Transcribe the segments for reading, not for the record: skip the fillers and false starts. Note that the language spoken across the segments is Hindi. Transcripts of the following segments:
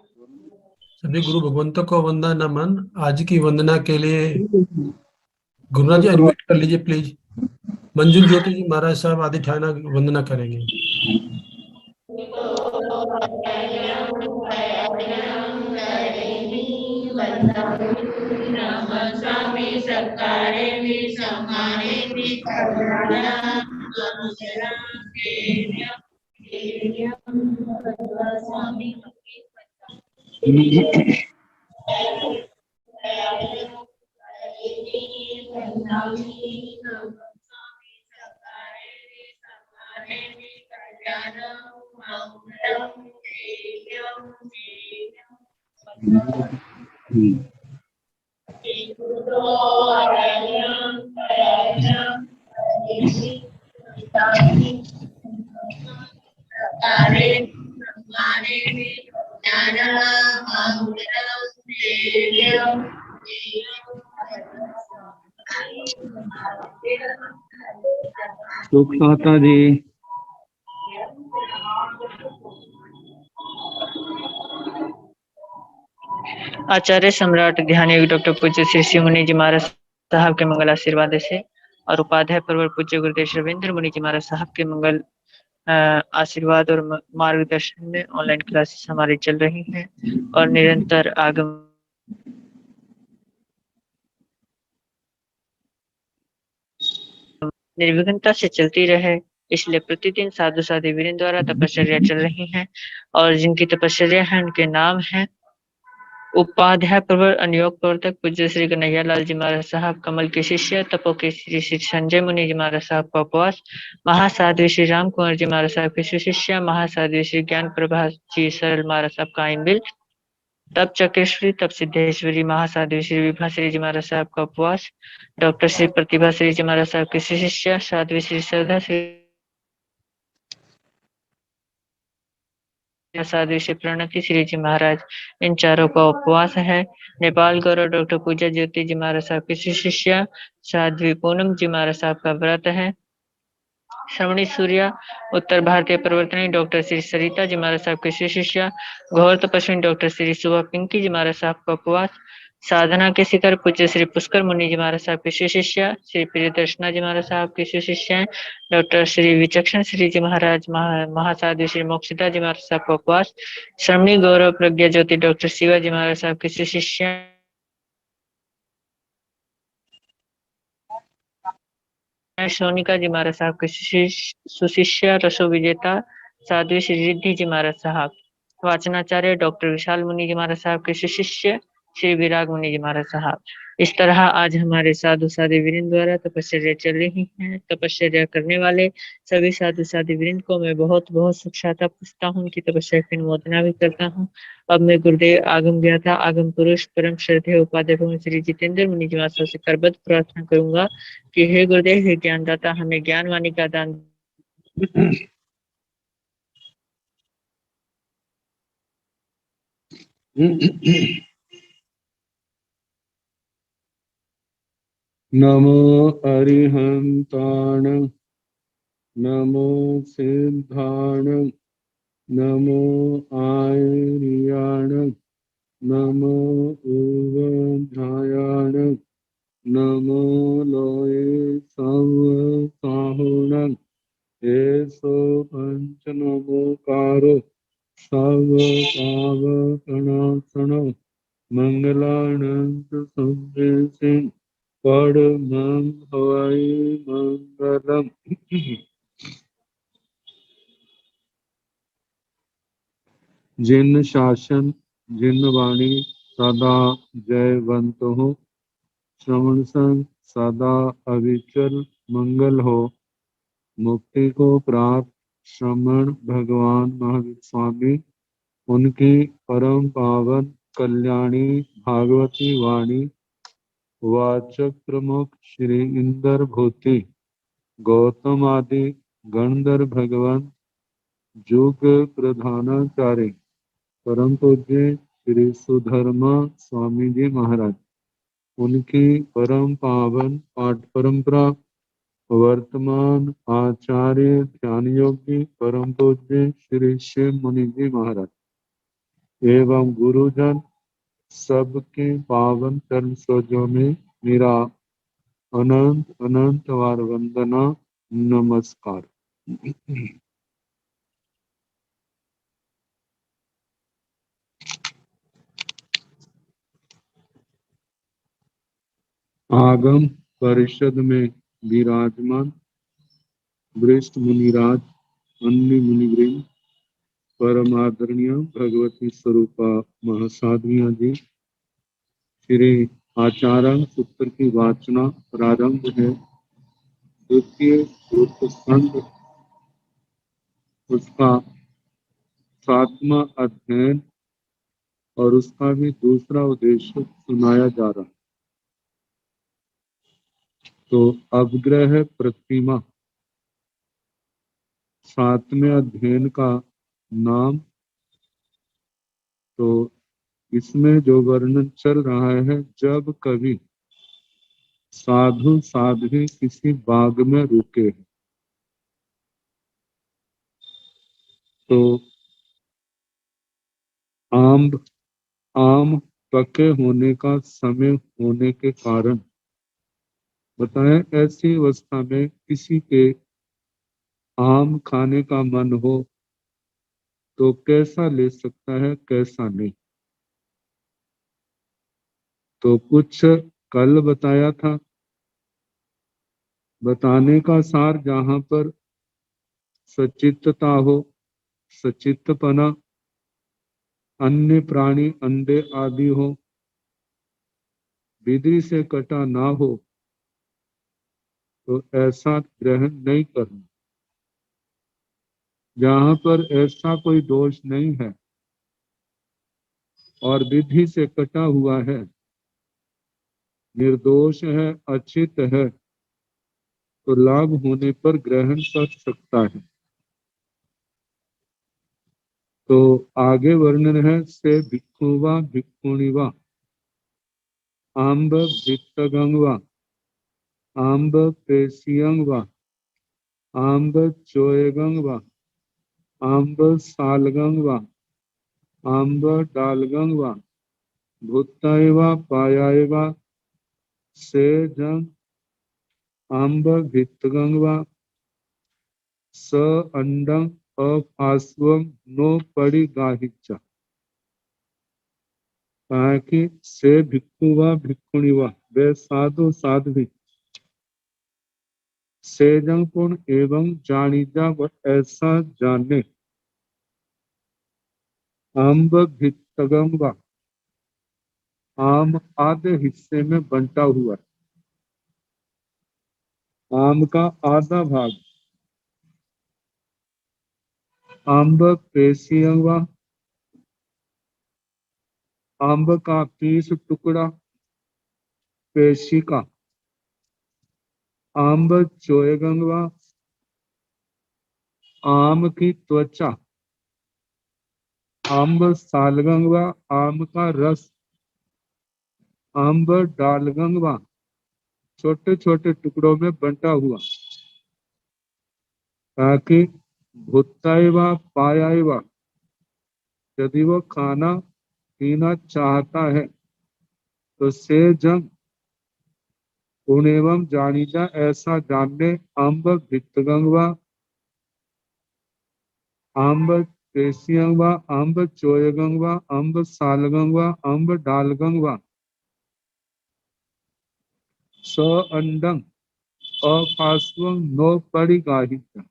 सभी गुरु भगवंतों को वंदना नमन। आज की वंदना के लिए गुरुनाथ जी एडमिट कर लीजिए प्लीज। मंजुल ज्योति जी महाराज साहब आदि ठाना वंदना करेंगे। स्वामी सत्कारे भी समाने भी स्वामी सुखता जी। आचार्य सम्राट ध्यान योगी डॉक्टर पूज्य श्री शिव मुनि जी महाराज साहब के मंगल आशीर्वाद से और उपाध्याय परवर पूज्य गुरुदेव रविंद्र मुनि जी महाराज साहब के मंगल आशीर्वाद और मार्गदर्शन में ऑनलाइन क्लासेस हमारी चल रही हैं और निरंतर आगम निर्विघ्नता से चलती रहे, इसलिए प्रतिदिन साधु साध्वी वीरों द्वारा तपश्चर्या चल रही है और जिनकी तपश्चर्या है उनके नाम है उपाध्याय प्रवर अनुयोग प्रवर्तक पूज्य श्री कन्हैया लाल जी महाराज साहब, कमल के शिष्य तपो के श्री संजय मुनि जी महाराज साहब का उपवास, महासाध्वी श्री राम कुंवर जी महाराज साहब के शिष्य महासाध्वी श्री ज्ञान प्रभा जी सरल महाराज साहब का आइन, तब चक्रेश्वरी तब सिद्धेश्वरी महासाध्वी श्री विभा श्री जी महाराज साहब का उपवास, डॉक्टर श्री प्रतिभा श्री जी महाराज साहब के शिष्य साध्वी श्री श्रद्धा श्री साध्वी श्री प्रणति श्री जी महाराज, इन चारों का उपवास है। नेपाल गौरव डॉक्टर पूजा ज्योति जी महाराज साहब के शिष्य साध्वी पूनम जी महाराज साहब का व्रत है। श्रवणी सूर्य उत्तर भारतीय प्रवर्तनी डॉक्टर श्री सरिता जी महाराज साहब के शिष्य, घोर तपस्विनी डॉक्टर श्री सुबह पिंकी जी महाराज साहब का उपवास, साधना के शिखर पूज्य श्री पुष्कर मुनि जी महाराज साहब के शिष्य, श्री प्रियदर्शना जी महाराज साहब के शिष्य, डॉक्टर श्री विचक्षण श्री जी महाराज महासाध्वी श्री मोक्षिता जी महाराज साहब का उपवास, श्रमणी गौरव प्रज्ञा ज्योति डॉक्टर शिवा जी महाराज साहब के शिष्य, सोनिका जी महाराज साहब के सुशिष्य रसो विजेता साध्वी श्री रिद्धि जी महाराज साहब, वाचनाचार्य डॉक्टर विशाल मुनि जी महाराज साहब के शिष्य श्री विराग मुनि जी महाराज साहब। इस तरह आज हमारे साधु साध्वी वृंद द्वारा तपश्चर्या चल रही है। तपश्चर्या करने वाले सभी साधु साध्वी वृंद को मैं बहुत बहुत सुखशाता पूछता हूँ, उनकी तपस्या की अनुमोदना भी करता हूँ। अब मैं गुरुदेव आगम ज्ञाता आगम पुरुष परम श्रद्धेय उपाध्याय भगवान श्री जितेंद्र मुनि जी महाराज से करबद्ध प्रार्थना करूंगा कि हे गुरुदेव हे ज्ञानदाता हमें ज्ञान वाणी का दान नमो अरिहंताण, नमो सिद्धाण, नमो आर्याण, नमो उवध्यायाण, नमो लोये सवसाहुण, एसो पंच नमोकारो सर्वपावकनाशनो मंगलानंद संदेशिं परमं हवै मंगलम्। जिन शासन जिन वाणी सदा जयवंत हो, श्रवण संग सदा अविचल मंगल हो, मुक्ति को प्राप्त श्रमण भगवान महावीर स्वामी, उनकी परम पावन कल्याणी भागवती वाणी वाचक प्रमुख श्री इंद्र भूति गौतम आदि गणधर भगवान जुग प्रधानाचार्य परम पूज्य श्री सुधर्मा स्वामी जी महाराज, उनकी परम पावन पाठ परंपरा वर्तमान आचार्य ध्यान योगी परम पूज्य श्री शिव मुनि जी महाराज, एवं गुरुजन सबके पावन चरण सरोजों में मेरा अनंत अनंत बार वंदना नमस्कार। आगम परिषद में विराजमान वरिष्ठ मुनिराज, अन्य मुनिवृंद, परम आदरणीय भगवती स्वरूपा महासाध्वियां जी, श्री आचार्य सूत्र की वाचना प्रारंभ है। द्वितीय उपस्कंद उसका 7वां अध्ययन और उसका भी दूसरा उद्देश्य सुनाया जा रहा है। तो अवग्रह प्रतिमा 7वें अध्ययन का नाम। तो इसमें जो वर्णन चल रहा है, जब कभी साधु साध्वी किसी बाग में रुके तो आम पके होने का समय होने के कारण बताएं, ऐसी अवस्था में किसी के आम खाने का मन हो तो कैसा ले सकता है, कैसा नहीं। तो कुछ कल बताया था। बताने का सार, जहां पर सचित्तता हो, सचित्तपना, अन्य प्राणी अंडे आदि हो, विधि से कटा ना हो, तो ऐसा ग्रहण नहीं करना। जहां पर ऐसा कोई दोष नहीं है और विधि से कटा हुआ है, निर्दोष है, अचित है, तो लाभ होने पर ग्रहण कर सकता है। तो आगे वर्णन है, से भिक्षुवा भिक्षुणीवा आम्ब भित्तगंगवा आम्ब पेशियंगवा आम्ब चोयगंगवा आम्ब सालगंगवा आम्ब डालगंगवा भूतायवा पायायवा से जंग आम्ब भित्तगंगवा स अंडं अपास्वं नो पड़ी गाहिचा। कहा कि से भिक्षुवा भिक्षुणीवा, वे साधु साध्वी सेजंग पूर्ण एवं जानीजा व ऐसा जाने। आम्ब भित्तगंगवा, आम आधे हिस्से में बंटा हुआ है। आम का आधा भाग। आम्ब पेशियंगवा, आम्ब का 30 टुकड़ा पेशी का। आम्ब चोयगंगवा, आम की त्वचा। आम्ब सालगंगवा, आम का रस। आम्ब डालगंगवा, छोटे छोटे टुकड़ों में बंटा हुआ, ताकि भुत्ताएवा पायाएवा, यदि वो खाना पीना चाहता है तो से जंग पूर्ण एवं जानीजा ऐसा जानने। अम्ब भित्तगंगवा, अम्ब पेशियंगवा, अम्ब चोयगंगवा, अम्ब सालगंगवा, अम्ब डालगंगवा स अंडं अपास्वं नो परिगाहित।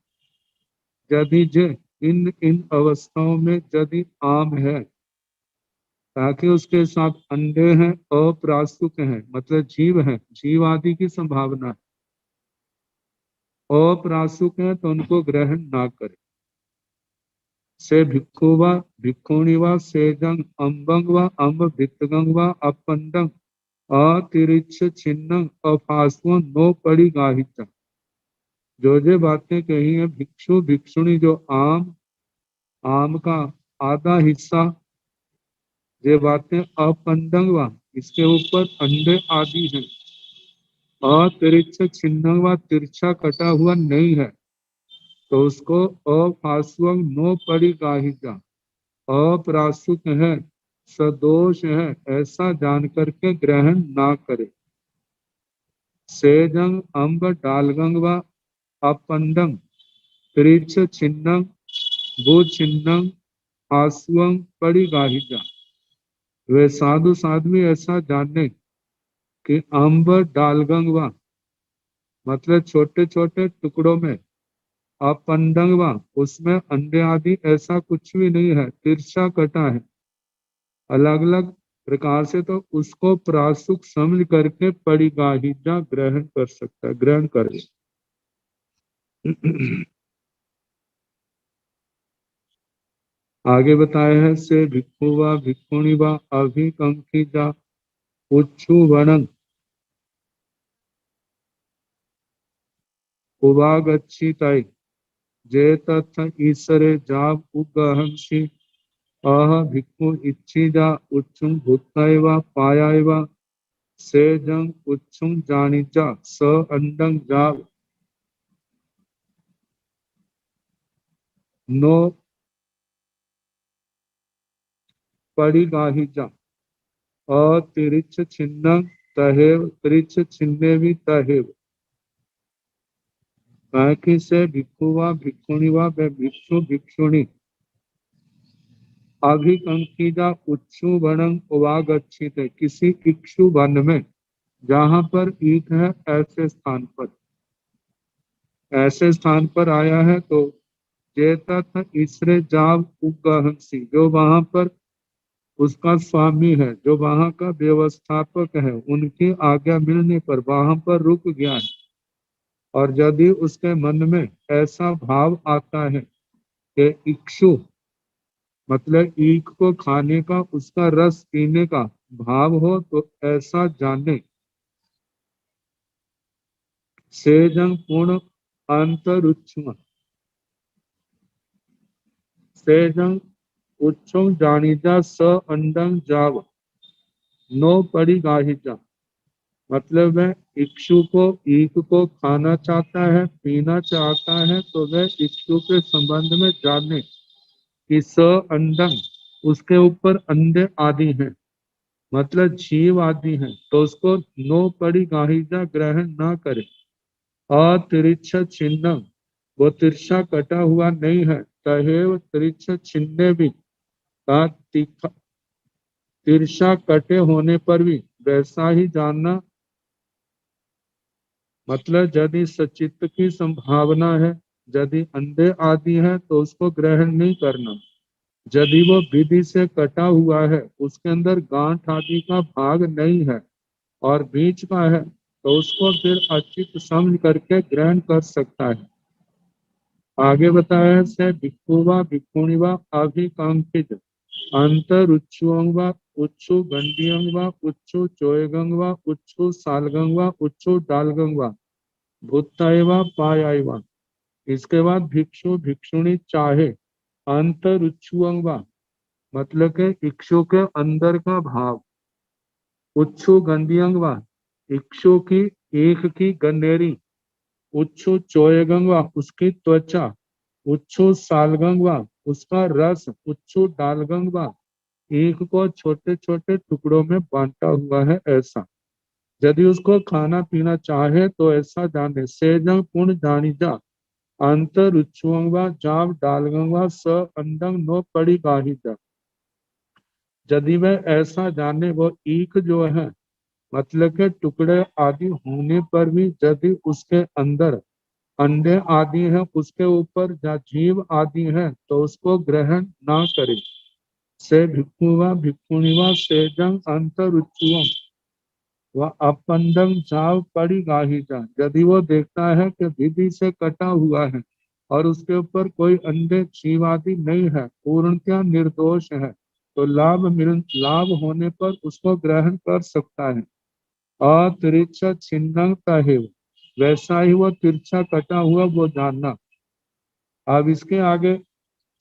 यदि जे इन अवस्थाओं में यदि आम है, ताकि उसके साथ अंडे हैं, अप्रासुक हैं, मतलब जीव है, जीव आदि की संभावना है, अप्रासुक है, तो उनको ग्रहण ना करे। से भिक्षुवा भिक्षुणीवा सेजंग अम्बंगवा अम्ब भित्तगंगवा अपंडंग अतिरिच्छ छिन्नंग अपास्व नो पड़ी गाहित। जो बातें कही है, भिक्षु भिक्षुणी जो आम का आधा हिस्सा, ये बातें अपंडंगवा, इसके ऊपर अंडे आदि हैं, अतिरिच्छ छिन्नंगवा, तिरछा कटा हुआ नहीं है, तो उसको अपास्वं नो पड़ी गाहिता, अप्रासुक है, सदोष है, ऐसा जान करके ग्रहण ना करे। सेजंग अम्ब डालगंग व अपंडंग त्रिच छिन्नंग भू छिन्नंग आसुअंग परिगाहिजा। वे साधु साध्वी ऐसा जाने कि अम्ब डालगंग व मतलब छोटे छोटे टुकड़ों में, अपंडंग व उसमें अंडे आदि ऐसा कुछ भी नहीं है, तिरछा कटा है अलग अलग प्रकार से, तो उसको प्रासुक समझ करके परिगाहिजा ग्रहण कर सकता है, ग्रहण करे। आगे बताया है से भिक्षु व भिक्षुणी व अभिकंखिजा उच्छु वनंग उवागच्छितै जे तथ ईसरे जाव उगहंसि अह भिक्षु इच्छिजा उच्चुं भूतैव पायाैव सेजंग उच्चुं जानिजा स अंडंग जाव नो परिगाहिजा अतिरिच छिन्न तहेव त्रिच छिन्ने भी तहेव। बाकी से भिक्षु व भिक्षुणी व भिक्षु भिक्षुणी अभिकंखिजा उच्चु वनम उवागच्छित, किसी इक्षु वन में जहां पर ईख है ऐसे स्थान पर आया है, तो जेता था इसरे जाव उगहंसी, जो वहां पर उसका स्वामी है, जो वहां का व्यवस्थापक है, उनकी आज्ञा मिलने पर वहां पर रुक गया है। और यदि उसके मन में ऐसा भाव आता है कि इक्षु मतलब ईख को खाने का, उसका रस पीने का भाव हो, तो ऐसा जाने सेजंग पूर्ण अंतरुच्छ सेजंग उच्चम जानिजा स अंडंग जाव नो परिगाहिजा, मतलब वह इक्षु को ईख को खाना चाहता है, पीना चाहता है, तो वह इक्षु के संबंध में जाने कि स अंडंग उसके ऊपर अंडे आदि हैं, मतलब जीव आदि हैं, तो उसको नो परिगाहिजा ग्रहण ना करे। अतिरिच्छ छिन्न, वो तिरछा कटा हुआ नहीं है, तहेव तिरिच्छ छिन्ने भी का तिरछा कटे होने पर भी वैसा ही जानना, मतलब यदि सचित्त की संभावना है, यदि अंडे आदि है, तो उसको ग्रहण नहीं करना। यदि वो विधि से कटा हुआ है, उसके अंदर गांठ आदि का भाग नहीं है और बीच का है, तो उसको फिर अचित समझ करके ग्रहण कर सकता है। आगे बताया से भिक्षुवा भिक्षुणीवा अभिकांक्षित अंतरुच्छुअंग व उच्छु गंडियंग व उच्छु चोयगंग व उच्छु सालगंग व उच्छु डालगंग व भूतायवा पायायवा। इसके बाद भिक्षु भिक्षुणी चाहे अंतरुच्छुअंग व मतलब के इक्षु के अंदर का भाव, उच्छु गंडियंग व इक्षु की ईख की गंडेरी, उच्छु चोयगंग व उसकी त्वचा, उच्छु सालगंग व उसका रस, उच्छु डालगंग व ईख को छोटे छोटे टुकड़ों में बांटा हुआ है ऐसा। यदि उसको खाना पीना चाहे तो ऐसा जाने सेजंग पुण्य जानिजा अंतर उच्छुअंगवा जाव डालगंगवा स अंडंग नो पड़ी गाहिजा। यदि वह ऐसा जाने, वो ईख जो है मतलब के टुकड़े आदि होने पर भी यदि उसके अंदर अंडे आदि है, उसके ऊपर जीव आदि है, तो उसको ग्रहण ना करे। से भिक्षुवा भिक्षुणीवा सेजंग अंतरुच्युअम वह अपंडंग जाव पड़ी गाहिजा। यदि वो देखता है कि विधि से कटा हुआ है और उसके ऊपर कोई अंडे जीव आदि नहीं है, पूर्णतया निर्दोष है, तो लाभ होने पर उसको ग्रहण कर सकता है। अतिरिच्छ छिन्नंग तहेव, वैसा ही वो तिरछा कटा हुआ वो जानना। अब इसके आगे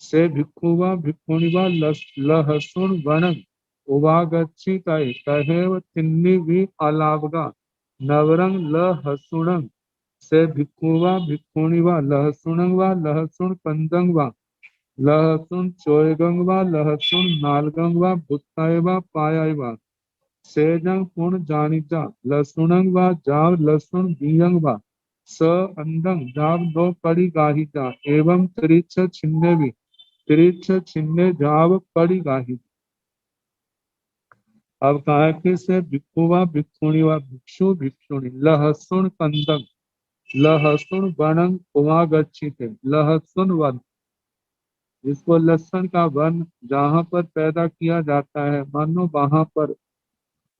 से भिक्षुवा भिक्षुणीवा लहसुन वणंग उवागच्छी तहेव तिन्नी भी अलावगा नवरंग लहसुणंग से भिक्षुवा भिक्षुणीवा लहसुणंग व लहसुन कंदंग व लहसुन चोयगंग वा लहसुन नालगंग वा भुत्ताय वा पायाय वा सेजंग पुण जानिजा लसुनंग वा जाव लसुन बियंग वा स अंदंग जाव दो पड़ी गाहिजा एवं त्रिच्छ छिन्ने भी त्रिच्छ छिन्ने जाव पड़ी गाही। अब कहा कि से भिक्षुवा भिक्षुणी वा भिक्षु भिक्षुणी लहसुन कंदंग लहसुन वनंग उमागच्छिते लहसुन वन जिसको लहसुन का वन जहाँ पर पैदा किया जाता है मानो वहां पर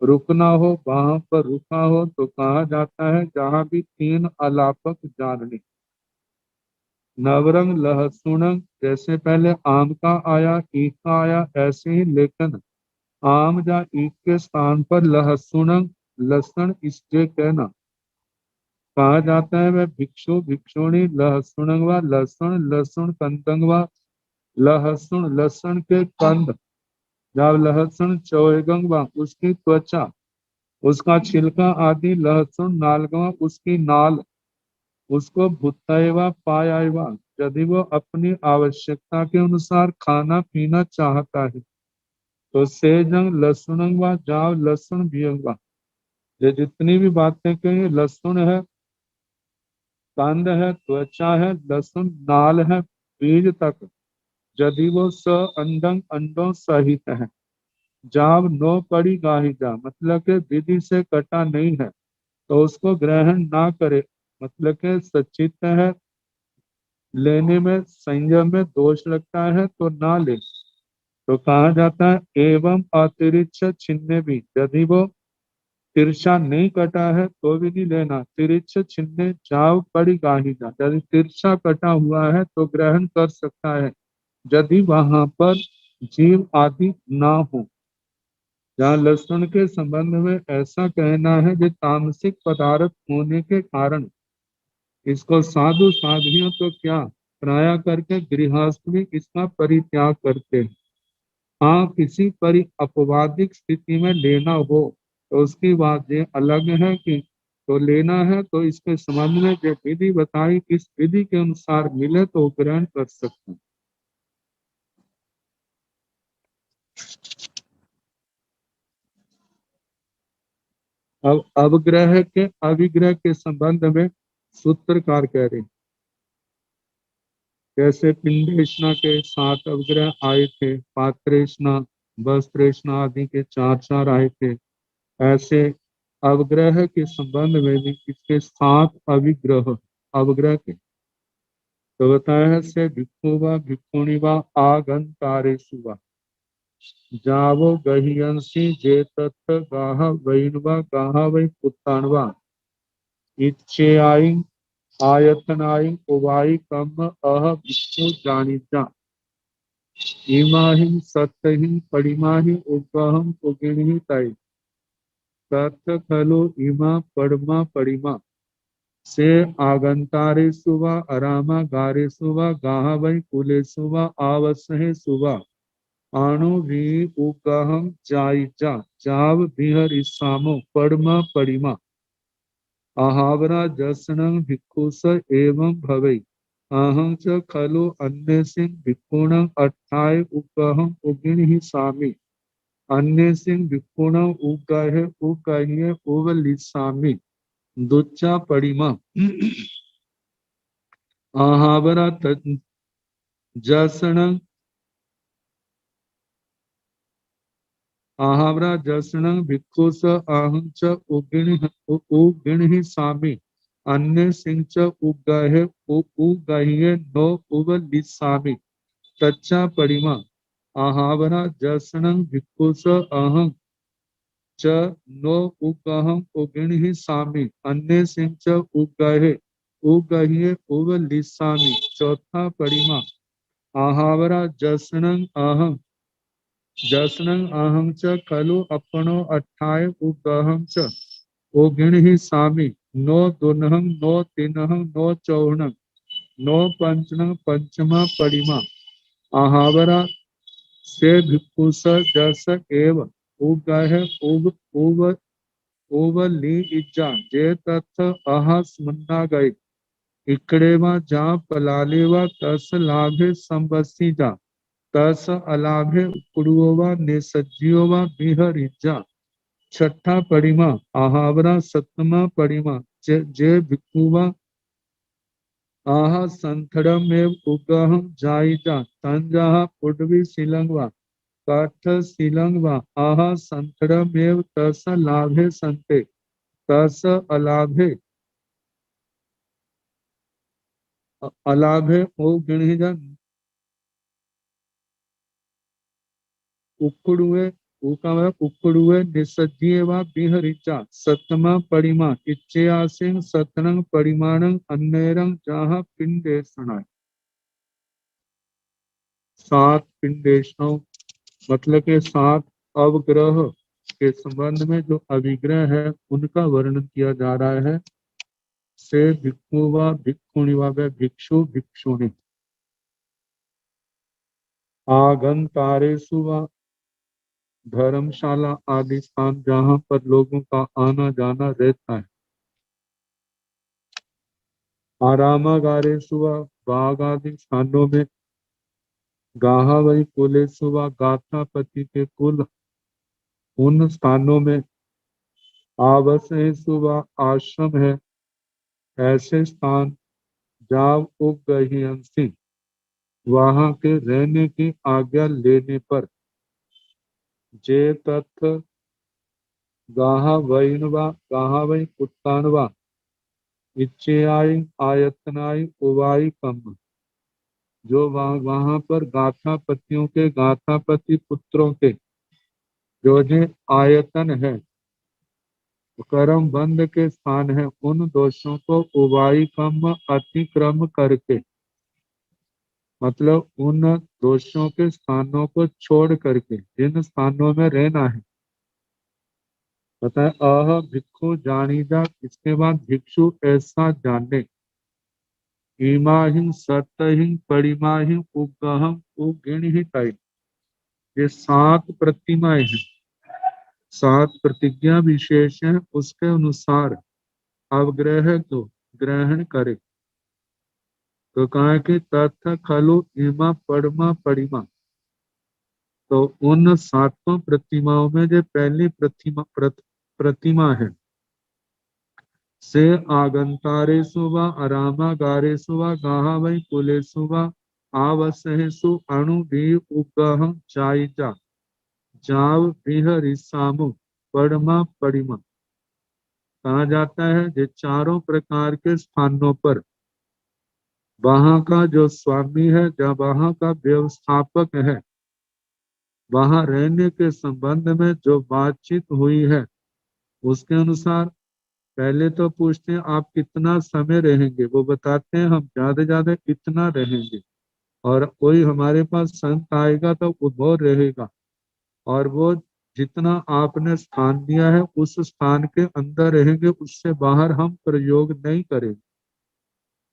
रुकना हो वहां पर रुका हो तो कहा जाता है जहां भी तीन अलापक जानने। नवरंग लहसुनंग जैसे पहले आम का आया ईख का आया ऐसे ही लेकिन आम या ईख के स्थान पर लहसुनंग लसन इसलिए कहना कहा जाता है वह भिक्षु भिक्षुणी लहसुनंग व लहसुन लहसुन कंदंग व लहसुन लहसुन के कंद जब लहसुन चौगंग व उसकी त्वचा उसका छिलका आदि लहसुन नालगवा उसकी नाल उसको भुत्ताएवा पायाएवा यदि वो अपनी आवश्यकता के अनुसार खाना पीना चाहता है तो सेजंग लहसुनंग व जाव लहसुन भियंगवा ये जितनी भी बातें कही लहसुन है कंद है त्वचा है लहसुन नाल है बीज तक यदि वो स अंडंग अंडों सहित है जाव नो पड़ी गाहिजा मतलब के विधि से कटा नहीं है तो उसको ग्रहण ना करे मतलब के सचित है लेने में संयम में दोष लगता है तो ना ले। तो कहा जाता है एवं अतिरिक्त छिन्ने भी यदि वो तिरछा नहीं कटा है तो भी नहीं लेना तिरछ छिन्ने जाव पड़ी गाहिजा यदि तिरछा कटा हुआ है तो ग्रहण कर सकता है यदि वहां पर जीव आदि ना हो। जहाँ लहसुन के संबंध में ऐसा कहना है कि तामसिक पदार्थ होने के कारण इसको साधु साधुओं तो क्या प्राय करके गृहस्थ भी इसका परित्याग करते हैं। हाँ किसी परि अपवादिक स्थिति में लेना हो तो उसकी बात ये अलग है कि तो लेना है तो इसके संबंध में जो विधि बताई इस विधि के अनुसार मिले तो ग्रहण कर सकते हैं। अब अवग्रह के अविग्रह के संबंध में सूत्रकार कह रहे हैं जैसे पिंडेषणा के 7 अवग्रह आए थे पात्रेषणा वस्त्रेषणा आदि के 4 आए थे ऐसे अवग्रह के संबंध में भी इसके 7 अविग्रह अवग्रह के तो बताया है से भिक्षु व भिक्षुणी व आगंतारेषु वा जावो गहियंसी जे तत्थ गाह वैनवा गाह वै पुत्तानवा इच्छेयाई आयतनाई उवाई कम अह भिक्षु जानिता इमाहिं सत्यहिं परिमाहि उगहं उगिणहि तय तत्थ खलु इमा परमा परिमा से आगंतारेषु वा अरामा गारेषु वा गाह वै कुलेषु वा आवसहेषु वा आणु भी उगहं जायजा जाव बिहरिसामो परमा परिमा आहावरा जसनं भिक्षुस एवं भवै अहं च खलु अन्यसिं भिक्षूणं अट्ठाय उगहं उगिणहि सामि अन्यसिं भिक्षूणं उगहे उगह्य उवलिसामि दुच्चा परिमा आहावरा जसनं आहावरा जसनं भिक्षुस अहं च उगिणहि सामि अन्य सिंह च उगहे उगह्य नो उवलिसामि तच्चा परिमा आहावरा जसनं भिक्षुस अहं च नो उगहं उगिणहि सामि अन्य सिंह च उगहे उगह्य उवलिसामि चौथा परिमा आहावरा जसनं अहं च खलु अपनो अट्ठाय उगहं च उगिणहि सामि नो दुनहं नो तिनहं नो चौहनं नो पंचनं पंचमा परिमा आहावरा से भिक्षुस जस एव उगह उव ली इज्जा जे तथ अहा स्मन्ना गए इकडे वा जा पलाले वा तस लाभे संबसी जा तस अलाभे उकडुओ वा निसज्जियो वा बिहरिजा। छठा परिमा आहावरा सतमा परिमा जे भिक्खुवा आह संथड़म एव उगह जाइजा तंजाह पुडवी शिलंगवा काठ शिलंगवा आह संथड़म एव तस लाभे संते तस अलाभे अलाभे ओ गिणिजा उकडुए उकडुए निसज्जिए वा बिहरिचा। सतमा परिमा इच्छेयासिंग सतरंग परिमाणं अन्यरंग जहाँ पिंडेषणा। 7 पिंडेशनों मतलब के 7 अवग्रह के संबंध में जो अभिग्रह है उनका वर्णन किया जा रहा है। से भिक्खु व भिक्षुणी व भिक्षु भिक्षुणी आगंतारेषु व धर्मशाला आदि स्थान जहाँ पर लोगों का आना जाना रहता है। आरामागारेषु व बाग आदि स्थानों में गाहा वही कुलेषु व गाथापति के कुल उन स्थानों में आवासेषु व आश्रम है ऐसे स्थान जाव उगहियंसी वहां के रहने की आज्ञा लेने पर जे तत्व गाहा वही उत्तानवा इच्छेयाई आयतनाई उवाई कम जो वहां पर गाथापतियों के गाथापति पुत्रों के जो आयतन है कर्म बंध के स्थान है उन दोषों को उवाई कम अतिक्रम करके मतलब उन दोषों के स्थानों को छोड़ करके जिन स्थानों में रहना है बताए अह भिक्षु जानीजा। इसके बाद भिक्षु ऐसा जाने ईमाहिं सतहिं परिमाहिं उगहं उगिणहिताई। ये 7 प्रतिमाएं हैं 7 प्रतिज्ञा विशेष हैं उसके अनुसार अवग्रह को ग्रहण करे। तो कहा कि तथ खलु इमा परमा परिमा तो उन 7 प्रतिमाओं में जो पहली प्रतिमा है से आगंतारेषु व अरामागारेषु व गाहा वै कुलेषु व आवसहेषु अणु भी उगह जाइजा जाव बिहरिसामु परमा परिमा कहा जाता है। जो चारों प्रकार के स्थानों पर वहां का जो स्वामी है जब वहां का व्यवस्थापक है वहां रहने के संबंध में जो बातचीत हुई है उसके अनुसार पहले तो पूछते हैं आप कितना समय रहेंगे वो बताते हैं हम ज्यादा इतना रहेंगे और कोई हमारे पास संत आएगा तो वो रहेगा और वो जितना आपने स्थान दिया है उस स्थान के अंदर रहेंगे उससे बाहर हम प्रयोग नहीं करेंगे।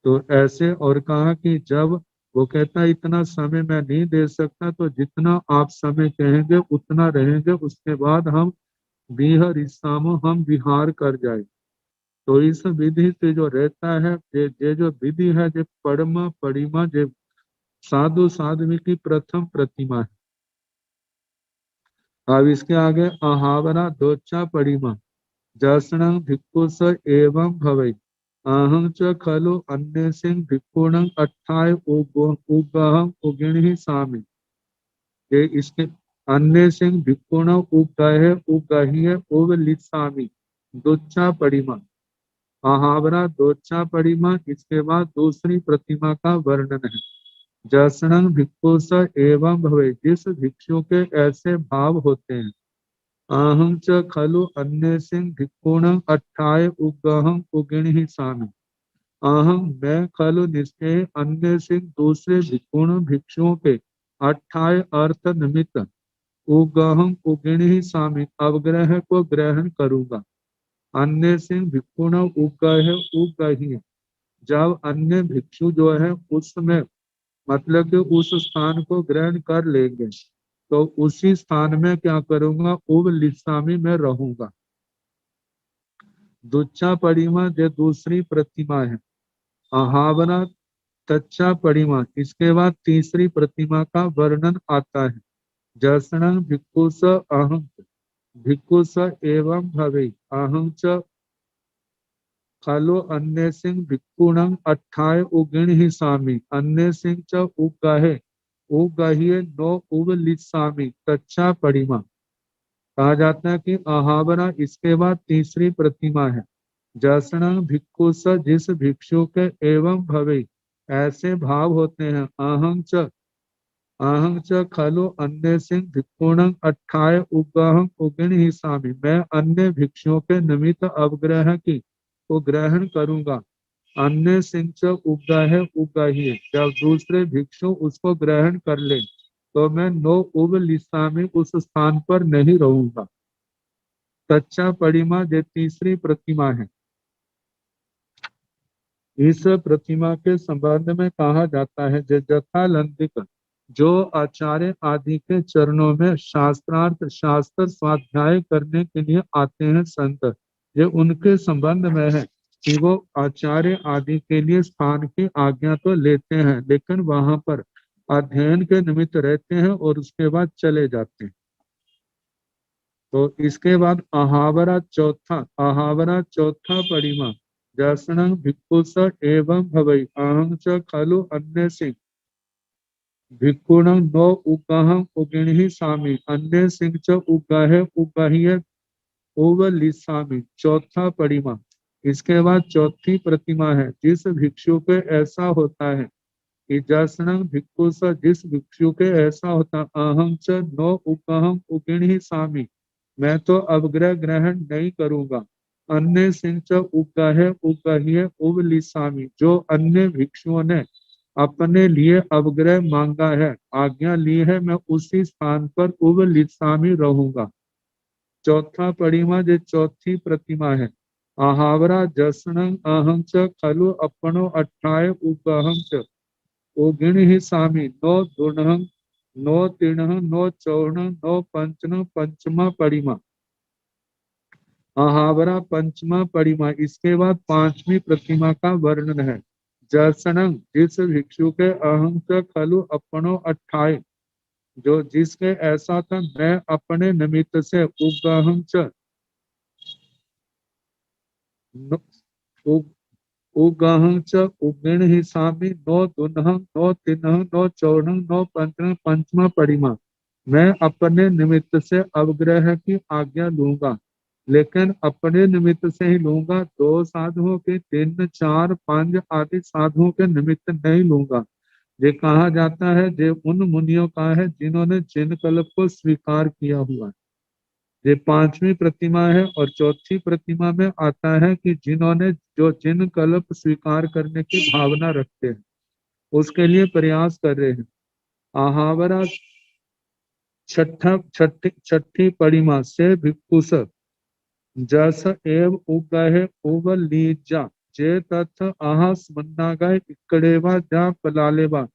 तो ऐसे और कहा कि जब वो कहता इतना समय मैं नहीं दे सकता तो जितना आप समय कहेंगे उतना रहेंगे उसके बाद हम बिहरिसामो हम विहार कर जाए। तो इस विधि से जो रहता है ये जो विधि है जो परमा परिमा जो साधु साध्वी की प्रथम प्रतिमा है। अब इसके आगे अहावरा दोचा परिमा जसनं भिक्खुस एवं भवै अहं च खलु अन्य सिंह भिक्खुणं अट्ठाय उगहं उगिणहि सामि। ये इसके अन्य सिंह भिक्खुण उगहे उगहिय उगलिसामि दोचा परिमा अहावरा दोचा परिमा। इसके बाद दूसरी प्रतिमा का वर्णन है। जसनं भिक्खुस एवं भवे जिस भिक्षु के ऐसे भाव होते हैं अहं च खलु अन्य सिंह भिक्खुणं अट्ठाय उगहं उगिणहि सामि। अहं मैं खलु निश्चय अन्य सिंह दूसरे भिक्खुण भिक्षुओं के अट्ठाय अर्थ निमित्त उगहं उगिणहि सामि अवग्रह को ग्रहण करूंगा। अन्य सिंह भिक्खुण उगह उगही जब अन्य भिक्षु जो है उसमें मतलब कि उस स्थान को ग्रहण कर लेंगे तो उसी स्थान में क्या करूंगा उब लिसामी में रहूंगा। दुच्छा परिमा जो दूसरी प्रतिमा है आहावना तच्चा परिमा। इसके बाद तीसरी प्रतिमा का वर्णन आता है। जसनं भिक्खु स अहं भिक्खु स एवं भवे अहं च खलु अन्य सिंह भिक्खुणं अट्ठाय उगिण ही सामी अन्य सिंह च उगाहे उगाहिये नो उवलिसामी तच्चा परिमा। कहा जाता है कि आहावना इसके बाद तीसरी प्रतिमा है। जसनं भिक्खु स जिस भिक्षु के एवं भवे ऐसे भाव होते हैं। अहं च खलु अन्य सिंह भिक्षुणं अट्ठाय उगाहं उगिण ही सामी। मैं अन्य भिक्षुओं के निमित्त अवग्रह की को ग्रहण करूंगा। अन्य सिंह च उगाहे उगाहिए। जब दूसरे भिक्षु उसको ग्रहण कर ले तो मैं नो उब लिसा में उस स्थान पर नहीं रहूंगा। तच्चा परिमा जो तीसरी प्रतिमा है। इस प्रतिमा के संबंध में कहा जाता है जथालंदिक जो आचार्य आदि के चरणों में शास्त्रार्थ शास्त्र स्वाध्याय करने के लिए आते हैं संत, ये उनके संबंध में है कि वो आचार्य आदि के लिए स्थान की आज्ञा तो लेते हैं लेकिन वहां पर अध्ययन के निमित्त रहते हैं और उसके बाद चले जाते हैं। तो इसके बाद आहावरा चौथा परिमा। जसनं भिक्खु स एवं भवै अहं च खलु अन्य सिंह भिक्खुणं नो उगाहं उगिणहि सामी अन्य सिंह च उगाहे उगाहिये उवलिसामी। चौथा परिमा। इसके बाद चौथी प्रतिमा है। जिस भिक्षु पे ऐसा होता है कि जसनं भिक्खु स जिस भिक्षु के ऐसा होता अहं च नो उगाहं उगिणहि सामी मैं तो अवग्रह ग्रहण नहीं करूंगा। अन्य सिंह च उगाहे उगाहिये उवलिसामी जो अन्य भिक्षुओं ने अपने लिए अवग्रह मांगा है आज्ञा ली है मैं उसी स्थान पर उवलिसामी रहूंगा। चौथा परिमा जो चौथी प्रतिमा है। आहावरा जसनं अहं च खलु अपनो अट्ठाय उगाहं च उगिण ही सामी नो दुर्णहं नो तीर्णहं नो चौर्णं नो पंचनं पंचमा परिमा। आहावरा पंचमा परिमा। इसके बाद पांचवी प्रतिमा का वर्णन है। जसनं जिस भिक्षु के अहं च खलु अपनो अट्ठाय जो जिसके ऐसा था मैं अपने निमित्त से उगाहं च उगाहं च उगिण ही सामी नो दुनहं नो तिन्हं नो चौर्णं नो पंचनं पंचमा परिमा। मैं अपने निमित्त से अवग्रह की आज्ञा लूंगा लेकिन अपने निमित्त से ही लूंगा। दो साधुओं के 3, 4, 5 आदि साधुओं के निमित्त नहीं लूंगा। ये कहा जाता है ये उन मुनियों का है जिन्होंने जिन कल्प को स्वीकार किया हुआ है। ये पांचवी प्रतिमा है और चौथी प्रतिमा में आता है कि जिन्होंने जो जिन कल्प स्वीकार करने की भावना रखते हैं उसके लिए प्रयास कर रहे हैं। आहावरा छठी परिमा से भिक्षुस जस एव उगहे उवलीजा जे तथ आहा स्मन्नागाय इकड़ेवा जा पलालेवा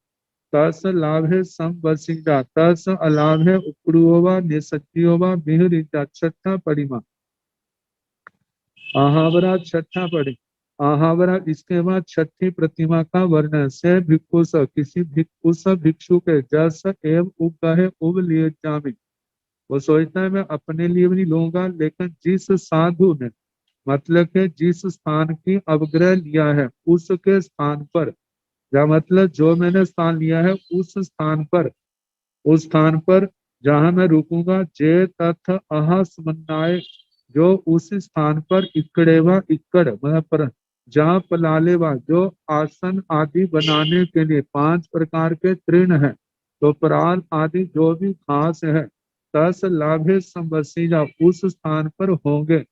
तस लाभे संवसिजा तस अलाभे उकड़ुवा निसज्जियोवा बिहरिजा। छठा परिमा। आहावरा छठा पड़ी। आहावरा इसके बाद छठी प्रतिमा का वर्णन से भिक्षुस किसी भिक्षु के जस एव उगहे उवलिए जामी वो सोचता है मैं अपने लिए भी नहीं लूंगा लेकिन जिस साधु ने मतलब के जिस स्थान की अवग्रह लिया है उसके स्थान पर या मतलब जो मैंने स्थान लिया है उस स्थान पर जहां मैं रुकूंगा जे तथ अहा समन्वय जो उस स्थान पर इकड़ेवा इकड़ मतलब पर जहाँ पलालेवा जो आसन आदि बनाने के लिए 5 प्रकार के तृण है तो पराल आदि जो भी घास है तस लाभे संवसीजा उस स्थान पर होंगे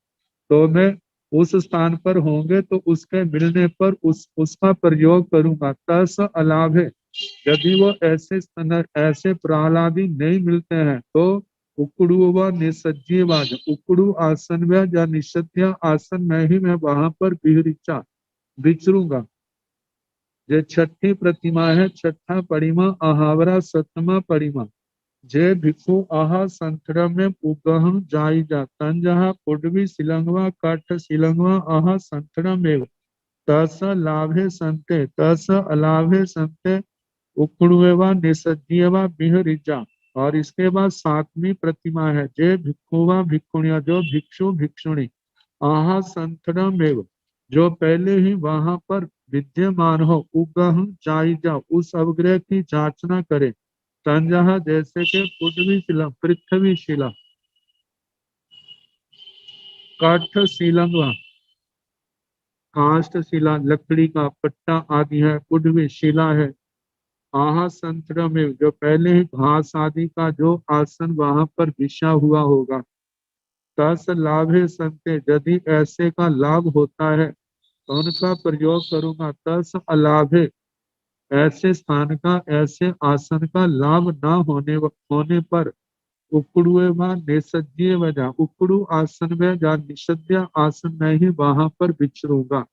तो मैं उस स्थान पर होंगे तो उसके मिलने पर उसका प्रयोग करूंगा। तस अलाभ है यदि वो ऐसे प्रहलादी नहीं मिलते हैं तो उकड़ू व निसज्जीवाज उकड़ू आसन में या निषद्य आसन में ही मैं वहां पर विचरूंगा। ये छठी प्रतिमा है। छठा परिमा आहावरा सतमा परिमा। जे भिक्षु आहा संतरम में उगहं जाई जा तंजहा पुडवी सिलंगवा कठ सिलंगवा आहा संतरम में तस लाभे संते, तस अलाभे संते, उखड़ुए व निसज्जीय व बिहरिजा। और इसके बाद 7वीं प्रतिमा है, जे भिक्षु व भिक्षुणिया, जो भिक्षु भिक्षुणी आहा संतरमेव, जो पहले ही वहां पर विद्यमान हो, उगह जाइजा, उस अवग्रह की जांचना करे, संजह जैसे के पृथ्वी शिला, पृथ्वी शिला, काठ शिलंग, काष्ठ शिला लकड़ी का पट्टा आदि है, पृथ्वी शिला है, आहा संतरा में, जो पहले ही घास आदि का जो आसन वहां पर बिछा हुआ होगा, तस लाभे संते, यदि ऐसे का लाभ होता है तो उनका प्रयोग करूंगा, तस अलाभे, ऐसे स्थान का, ऐसे आसन का लाभ न होने पर, उकड़ुए व निसज्जीय वजह, उकड़ू आसन में या निषद्य आसन में ही वहां पर विचरूंगा।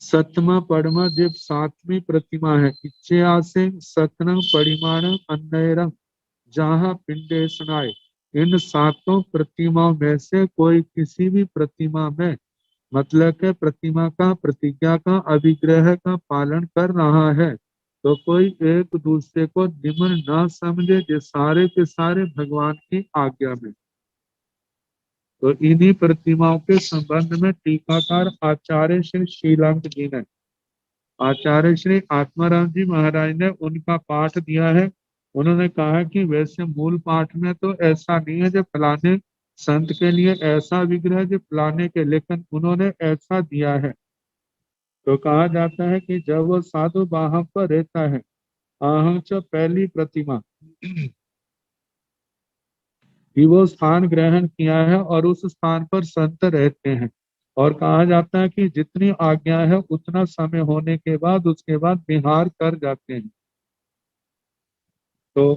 सतमा परमा, जब 7वीं प्रतिमा है, इच्छे आसे सतनंग परिमाण अन्नयरंग, जहाँ पिंडे सुनाए, इन 7 प्रतिमाओं में से कोई किसी भी प्रतिमा में, मतलब के प्रतिमा का, प्रतिज्ञा का, अभिग्रह का पालन कर रहा है, तो कोई एक दूसरे को निम्न न समझे, जो सारे के सारे भगवान की आज्ञा में। तो इन्हीं प्रतिमाओं के संबंध में टीकाकार आचार्य श्री श्रीलंक जी ने, आचार्य श्री आत्माराम जी महाराज ने उनका पाठ दिया है। उन्होंने कहा कि वैसे मूल पाठ में तो ऐसा नहीं है जो फलाने संत के लिए ऐसा विग्रह जो फलाने के, लेकिन उन्होंने ऐसा दिया है। तो कहा जाता है कि जब वो साधु वहां पर रहता है, अहं च पहली प्रतिमा कि वो स्थान ग्रहण किया है और उस स्थान पर संत रहते हैं, और कहा जाता है कि जितनी आज्ञा है उतना समय होने के बाद उसके बाद विहार कर जाते हैं। तो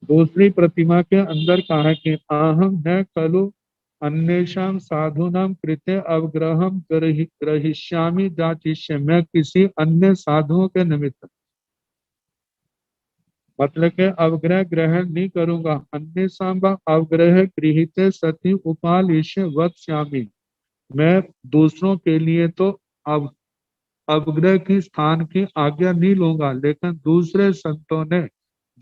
दूसरी प्रतिमा के अंदर कहा कि अहम न खलु अन्येषां साधूनां कृते अवग्रहम ग्रहिष्यामि जाचिष्य, मैं किसी अन्य साधुओं के निमित्त, मतलब के अवग्रह ग्रहण नहीं करूंगा, अन्य सांबा अवग्रह गृहीत सती उपालिश वक्ष्यामि, मैं दूसरों के लिए तो अवग्रह की स्थान की आज्ञा नहीं लूंगा, लेकिन दूसरे संतों ने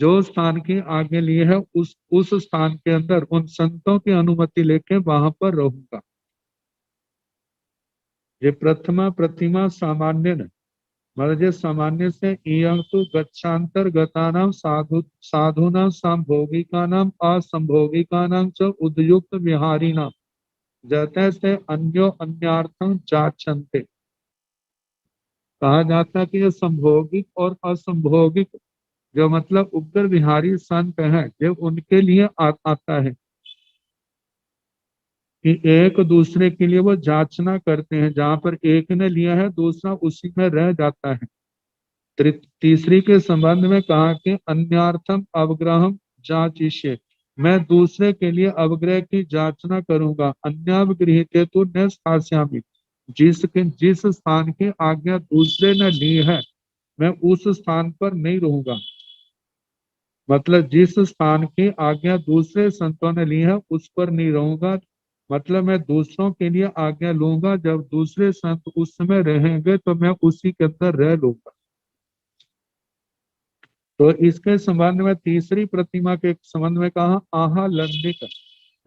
जो स्थान की आज्ञा ली है उस स्थान के अंदर उन संतों की अनुमति लेके वहां पर रहूंगा। ये प्रथमा प्रतिमा सामान्य न, मतलब ये सामान्य से इयंतु गच्छांतर गतानाम साधुनां संभोगिकानाम असंभोगिकानाम च उद्युक्त विहारिणाम, जैसे से अन्यो अन्यार्थम जाचन्ते। कहा जाता है कि ये संभोगिक और असंभोगिक, जो मतलब उग्र विहारी संत हैं, जो उनके लिए आता है कि एक दूसरे के लिए वो जांचना करते हैं, जहां पर एक ने लिया है दूसरा उसी में रह जाता है। तीसरी के संबंध में कहा कि अन्यार्थम अवग्रहम जाचिष्ये, मैं दूसरे के लिए अवग्रह की जांचना करूंगा, अन्यावगृहीते तो न स्थास्यामि, जिस स्थान की आज्ञा दूसरे ने ली है मैं उस स्थान पर नहीं रहूंगा, मतलब जिस स्थान की आज्ञा दूसरे संतों ने ली है उस पर नहीं रहूंगा, मतलब मैं दूसरों के लिए आज्ञा लूंगा, जब दूसरे संत उस समय रहेंगे तो मैं उसी के अंदर रह लूंगा। तो इसके संबंध में तीसरी प्रतिमा के संबंध में कहा आहा लंडिक,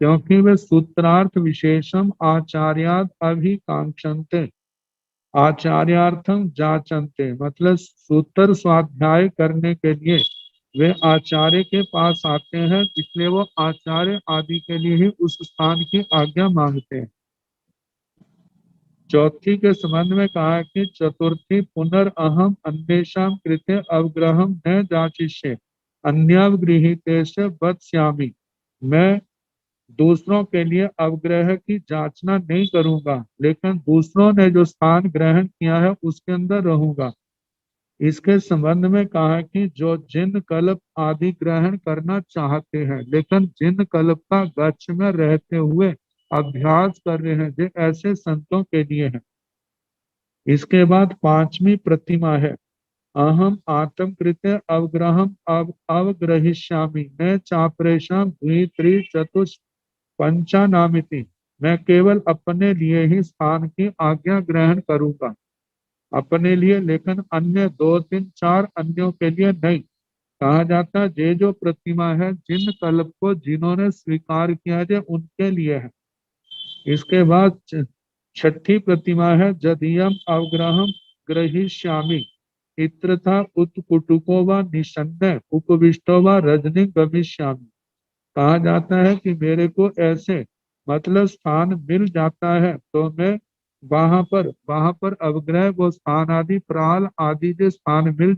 क्योंकि वे सूत्रार्थ विशेषम आचार्याद अभिकांक्षन्ते, आचार्यार्थम जाचन्ते, मतलब सूत्र स्वाध्याय करने के लिए वे आचार्य के पास आते हैं, इसलिए वो आचार्य आदि के लिए ही उस स्थान की आज्ञा मांगते हैं। चौथी के संबंध में कहा कि चतुर्थी पुनर्अहम अन्येषां कृते अवग्रहम न जाचिष्ये अन्यावगृहीतेष वक्ष्यामि, मैं दूसरों के लिए अवग्रह की जांचना नहीं करूंगा, लेकिन दूसरों ने जो स्थान ग्रहण किया है उसके अंदर रहूंगा। इसके संबंध में कहा कि जो जिन कल्प आदि ग्रहण करना चाहते हैं, लेकिन जिन कल्प का गच्छ में रहते हुए अभ्यास कर रहे हैं, जो ऐसे संतों के लिए है। इसके बाद 5वीं प्रतिमा है अहम आत्मकृत्य अवग्रहम अवग्रहिष्यामि न चापरेशम द्वित्री चतुष पंचानामिति, मैं केवल अपने लिए ही स्थान की आज्ञा ग्रहण करूंगा, अपने लिए, लेकिन अन्य 2 3 4 अन्यों के लिए नहीं। कहा जाता है ये जो प्रतिमा है जिन कल्प को जिन्होंने स्वीकार किया है उनके लिए है। इसके बाद छठी प्रतिमा है जदियम अवग्रहम ग्रहीष्यामि इत्र था उत्कुटुको व निषण्ण उपविष्टो व रजनी गमिष्यामि। कहा जाता है कि मेरे को ऐसे मतलब स्थान मिल जाता है तो मैं वहां पर अवग्रह वो स्थान आदि प्राल आदि जो स्थान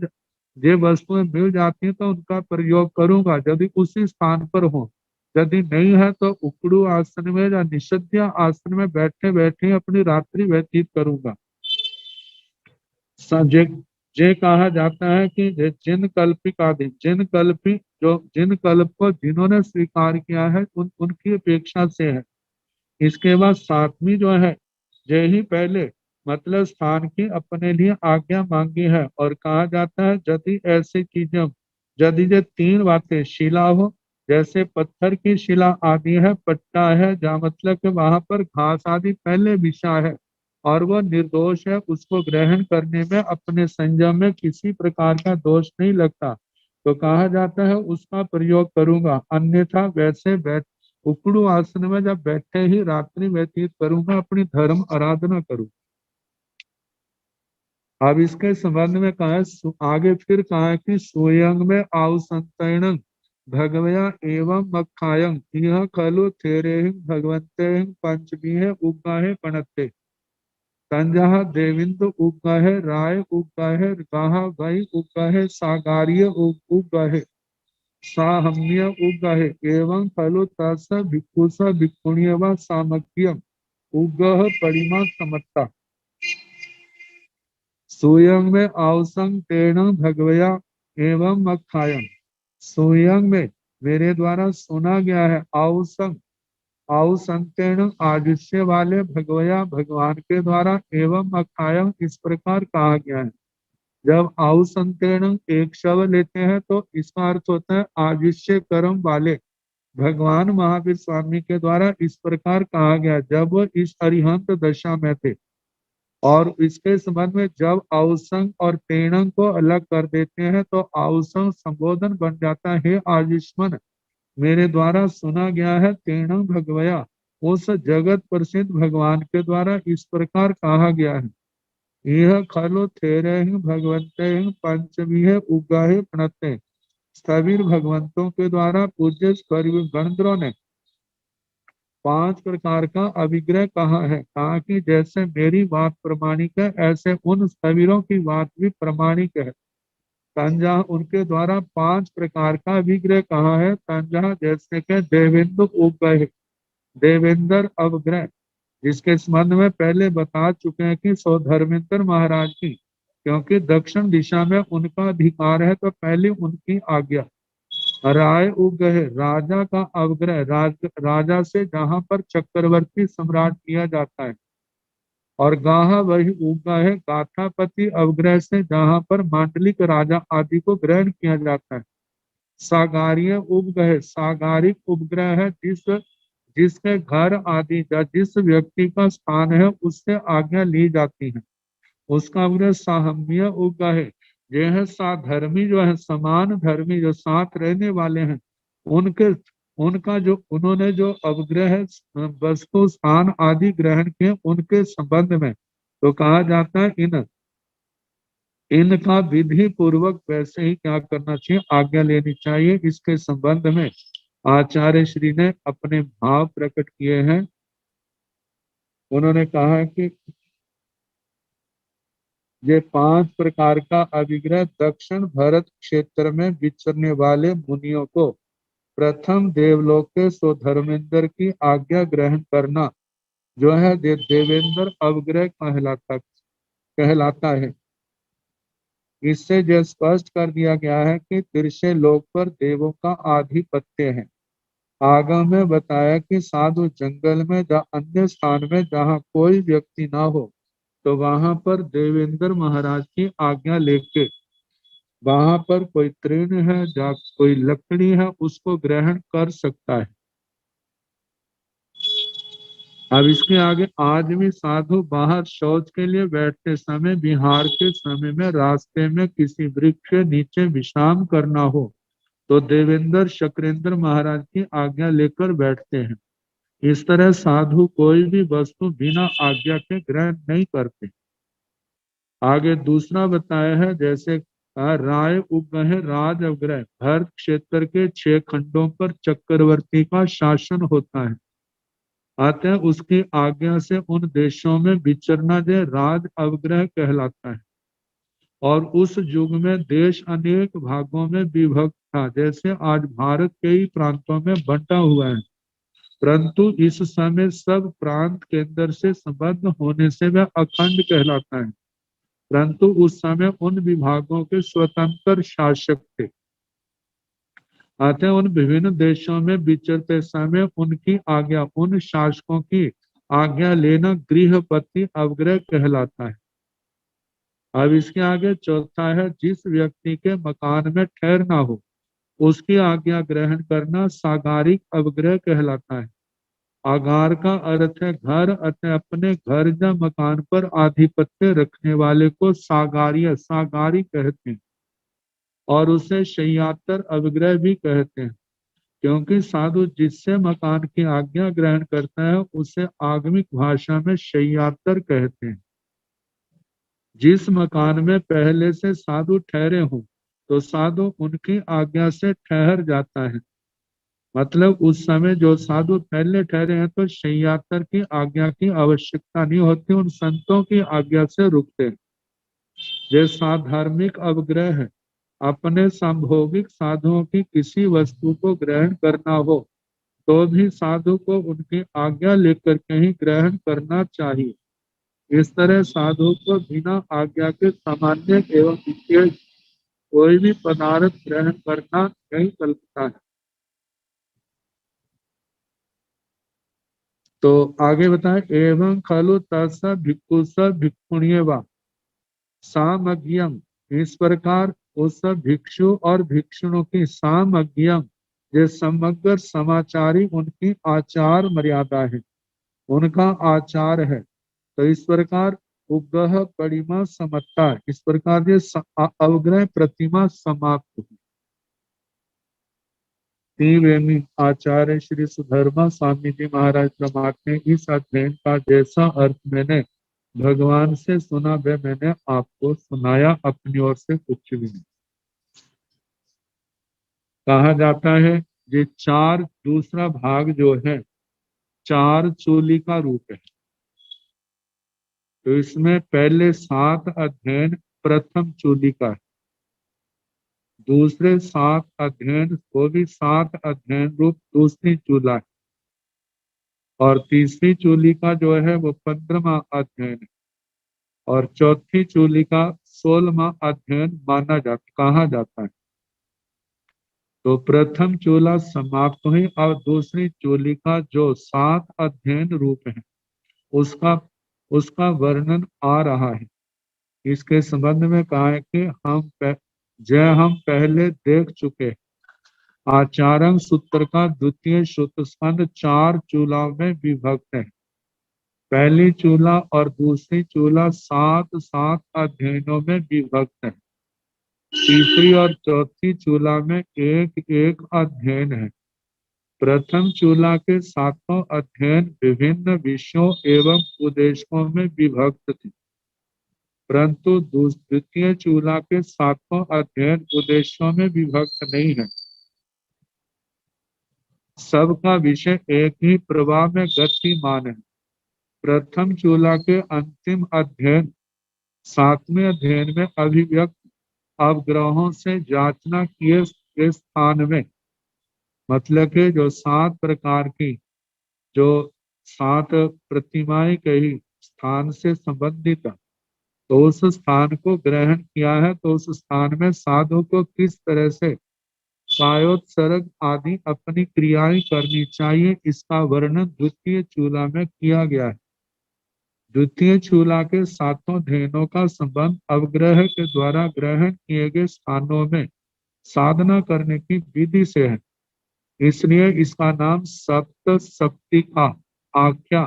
ये वस्तुएं मिल जाती हैं तो उनका प्रयोग करूंगा यदि उसी स्थान पर हो। यदि नहीं है तो उकड़ू आसन में या निषद्य आसन में बैठे बैठे अपनी रात्रि व्यतीत करूंगा। जे जे कहा जाता है कि जिन कल्पिक आदि जिन कल्प को जिन्होंने स्वीकार किया है उनकी अपेक्षा से है। इसके बाद सातवीं जो है जे ही पहले मतलब स्थान की अपने लिए आज्ञा मांगी है और कहा जाता है यदि ऐसी चीजें यदि ये 3 बातें शिला हो जैसे पत्थर की शिला आदि है, पट्टा है जहाँ मतलब कि वहां पर घास आदि पहले बिछा है और वह निर्दोष है, उसको ग्रहण करने में अपने संयम में किसी प्रकार का दोष नहीं लगता तो कहा जाता है उसका प्रयोग करूंगा, अन्यथा वैसे बैठ उकड़ू आसन में जब बैठे ही रात्रि व्यतीत करूंगा, अपनी धर्म आराधना करूं। अब इसके संबंध में कहा है आगे फिर कहा है कि सोयंग में आउसंतरण भगवया एवं मखायं यह खलु थेरे भगवंते पंचमी है उगाहे पणते तंजहा देविंद उगाहे राय उगाहे गाहा भाई उगाहे सागार्य उगाहे साहम्य उगाहे एवं फलो तस भिक्षुष भिक्षुणीय व सामग्र्यम उगह परिमा समत्ता। सोयंग में आवसंग तेण भगवया एवं मखायम। सोयंग में मेरे द्वारा सुना गया है आवसंग आवसंतेण आदिश्य वाले भगवया भगवान के द्वारा एवं मखायम इस प्रकार कहा गया है। जब आवसंतेण एक शब्द लेते हैं तो इसका अर्थ होता है आदिश्य कर्म वाले भगवान महावीर स्वामी के द्वारा इस प्रकार कहा गया जब वो इस अरिहंत दशा में थे। और इसके संबंध में जब अवसंग और तेणंग को अलग कर देते हैं तो अवसंग संबोधन बन जाता है आयुष्मान मेरे द्वारा सुना गया है तेणंग भगवया उस जगत प्रसिद्ध भगवान के द्वारा इस प्रकार कहा गया है। यह खलो थेरे भगवंते पंचमी है उगाहे प्रणते सभी भगवंतों के द्वारा पूज्य गणद्रों ने 5 प्रकार का अभिग्रह कहा है। कहा कि जैसे मेरी बात प्रमाणिक है ऐसे उन सवीरों की बात भी प्रमाणिक है। तंजा उनके द्वारा 5 प्रकार का अभिग्रह कहा है। तंजा जैसे के देवेंद्र उपग्रह देवेंद्र अवग्रह जिसके संबंध में पहले बता चुके हैं कि सौधर्मेंद्र महाराज की क्योंकि दक्षिण दिशा में उनका अधिकार है तो पहले उनकी आज्ञा। राय उग्रह राजा का अवग्रह राजा से जहां पर चक्रवर्ती सम्राट किया जाता है। और गाहा वही उग्रह है गाथापति अवग्रह से जहां पर मांडलिक राजा आदि को ग्रहण किया जाता है। सागार्य उपग्रह सागारिक उपग्रह है जिसके घर आदि या जिस व्यक्ति का स्थान है उससे आज्ञा ली जाती है उसका उपग्रह साहम्य उपग्रह है। यह है साधर्मी जो है समान धर्मी जो साथ रहने वाले हैं उनके उनका जो उन्होंने जो अवग्रह वस्तु स्थान आदि ग्रहण किए उनके संबंध में तो कहा जाता है इनका विधि पूर्वक वैसे ही क्या करना चाहिए आज्ञा लेनी चाहिए। इसके संबंध में आचार्य श्री ने अपने भाव प्रकट किए हैं। उन्होंने कहा कि ये 5 प्रकार का अभिग्रह दक्षिण भारत क्षेत्र में विचरने वाले मुनियों को प्रथम देवलोक के स्वधर्मेंद्र की आज्ञा ग्रहण करना जो है देवेंद्र अवग्रह कहलाता है। इससे यह स्पष्ट कर दिया गया है कि तिरछे लोक पर देवों का आधिपत्य है। आगम में बताया कि साधु जंगल में या अन्य स्थान में जहाँ कोई व्यक्ति ना हो तो वहां पर देवेंद्र महाराज की आज्ञा लेके वहां पर कोई तृण है या कोई लकड़ी है उसको ग्रहण कर सकता है। अब इसके आगे, आज भी साधु बाहर शौच के लिए बैठते समय विहार के समय में रास्ते में किसी वृक्ष के नीचे विश्राम करना हो तो देवेंद्र शक्रेंद्र महाराज की आज्ञा लेकर बैठते हैं। इस तरह साधु कोई भी वस्तु बिना आज्ञा के ग्रहण नहीं करते। आगे दूसरा बताया है, जैसे राय उपग्रह राज अवग्रह, भरत क्षेत्र के 6 खंडों पर चक्रवर्ती का शासन होता है, अतः उसकी आज्ञा से उन देशों में विचरना जो राज अवग्रह कहलाता है। और उस युग में देश अनेक भागों में विभक्त था, जैसे आज भारत कई प्रांतों में बंटा हुआ है, परंतु इस समय सब प्रांत केंद्र से संबद्ध होने से वह अखंड कहलाता है। परंतु उस समय उन विभागों के स्वतंत्र शासक थे, अतः उन विभिन्न देशों में विचरते समय उनकी आज्ञा, उन शासकों की आज्ञा लेना गृहपति अवग्रह कहलाता है। अब इसके आगे चौथा है, जिस व्यक्ति के मकान में ठहरना हो उसकी आज्ञा ग्रहण करना सागारिक अवग्रह कहलाता है। आगार का अर्थ है घर, अतः अपने घर या मकान पर आधिपत्य रखने वाले को सागारी कहते हैं, और उसे शय्यातर अवग्रह भी कहते हैं, क्योंकि साधु जिससे मकान की आज्ञा ग्रहण करता है उसे आगमिक भाषा में शय्यातर कहते हैं। जिस मकान में पहले से साधु ठहरे हों तो साधु उनकी आज्ञा से ठहर जाता है। मतलब उस समय जो साधु पहले ठहरे हैं तो शय्यातर की आज्ञा की आवश्यकता नहीं होती, उन संतों की आज्ञा से रुकते हैं। जैसे साधार्मिक अवग्रह है, अपने संभोगिक साधुओं की किसी वस्तु को ग्रहण करना हो तो भी साधु को उनकी आज्ञा लेकर के ही ग्रहण करना चाहिए। इस तरह साधु को बिना आज्ञा के सामान्य एवं विशेष कोई भी पदार्थ ग्रहण करना नहीं चलता है। तो आगे बताएं, एवं खलु तस् भिक्षुस भिक्षुणीय वा सामज्ञम, इस प्रकार उस भिक्षु और भिक्षुणों की सामज्ञम, ये समग्र समाचारी उनकी आचार मर्यादा है, उनका आचार है। तो इस प्रकार उपग्रह परिमा समता, इस प्रकार ये अवग्रह प्रतिमा समाप्त हुई। त्रिवेणी आचार्य श्री सुधर्मा स्वामी जी महाराज प्रमाण इस अध्ययन का जैसा अर्थ मैंने भगवान से सुना वह मैंने आपको सुनाया, अपनी ओर से कुछ भी नहीं। कहा जाता है ये चार, दूसरा भाग जो है चार चूली का रूप है। तो इसमें पहले 7 अध्ययन प्रथम चूली का है, दूसरे 7 अध्ययन वो भी 7 अध्ययन रूप दूसरी चूला है, और तीसरी चूली का जो है वो 15वां अध्ययन है, और चौथी चूली का 16वां अध्ययन कहा जाता है। तो प्रथम चूला समाप्त हुई और दूसरी चूली का जो 7 अध्ययन रूप है उसका वर्णन आ रहा है। इसके संबंध में कहा है कि हम पहले देख चुके आचार्य सूत्र का द्वितीय सूत्र स्कंद 4 चूलाओं में विभक्त है। पहली चूला और दूसरी चूला 7 अध्ययनों में विभक्त है। तीसरी और चौथी चूला में एक अध्ययन है। प्रथम चूला के 7 अध्ययन विभिन्न विषयों एवं उद्देश्यों में विभक्त थे, परंतु द्वितीय चूला के 7 अध्ययन उद्देश्यों में विभक्त नहीं है। सबका विषय एक ही प्रवाह में गतिमान है। प्रथम चूला के अंतिम अध्ययन 7वें अध्ययन में अभिव्यक्त अवग्रहों से जांचना किए स्थान में, मतलब के जो 7 प्रकार की जो 7 प्रतिमाएं कही स्थान से संबंधित, तो उस स्थान को ग्रहण किया है। तो उस स्थान में साधु को किस तरह से कायोत्सर्ग आदि अपनी क्रियाएं करनी चाहिए, इसका वर्णन द्वितीय चूला में किया गया है। द्वितीय चूला के 7 अध्ययनों का संबंध अवग्रह के द्वारा ग्रहण किए गए स्थानों में साधना करने की विधि से है, इसलिए इसका नाम सप्त सप्तिका आख्या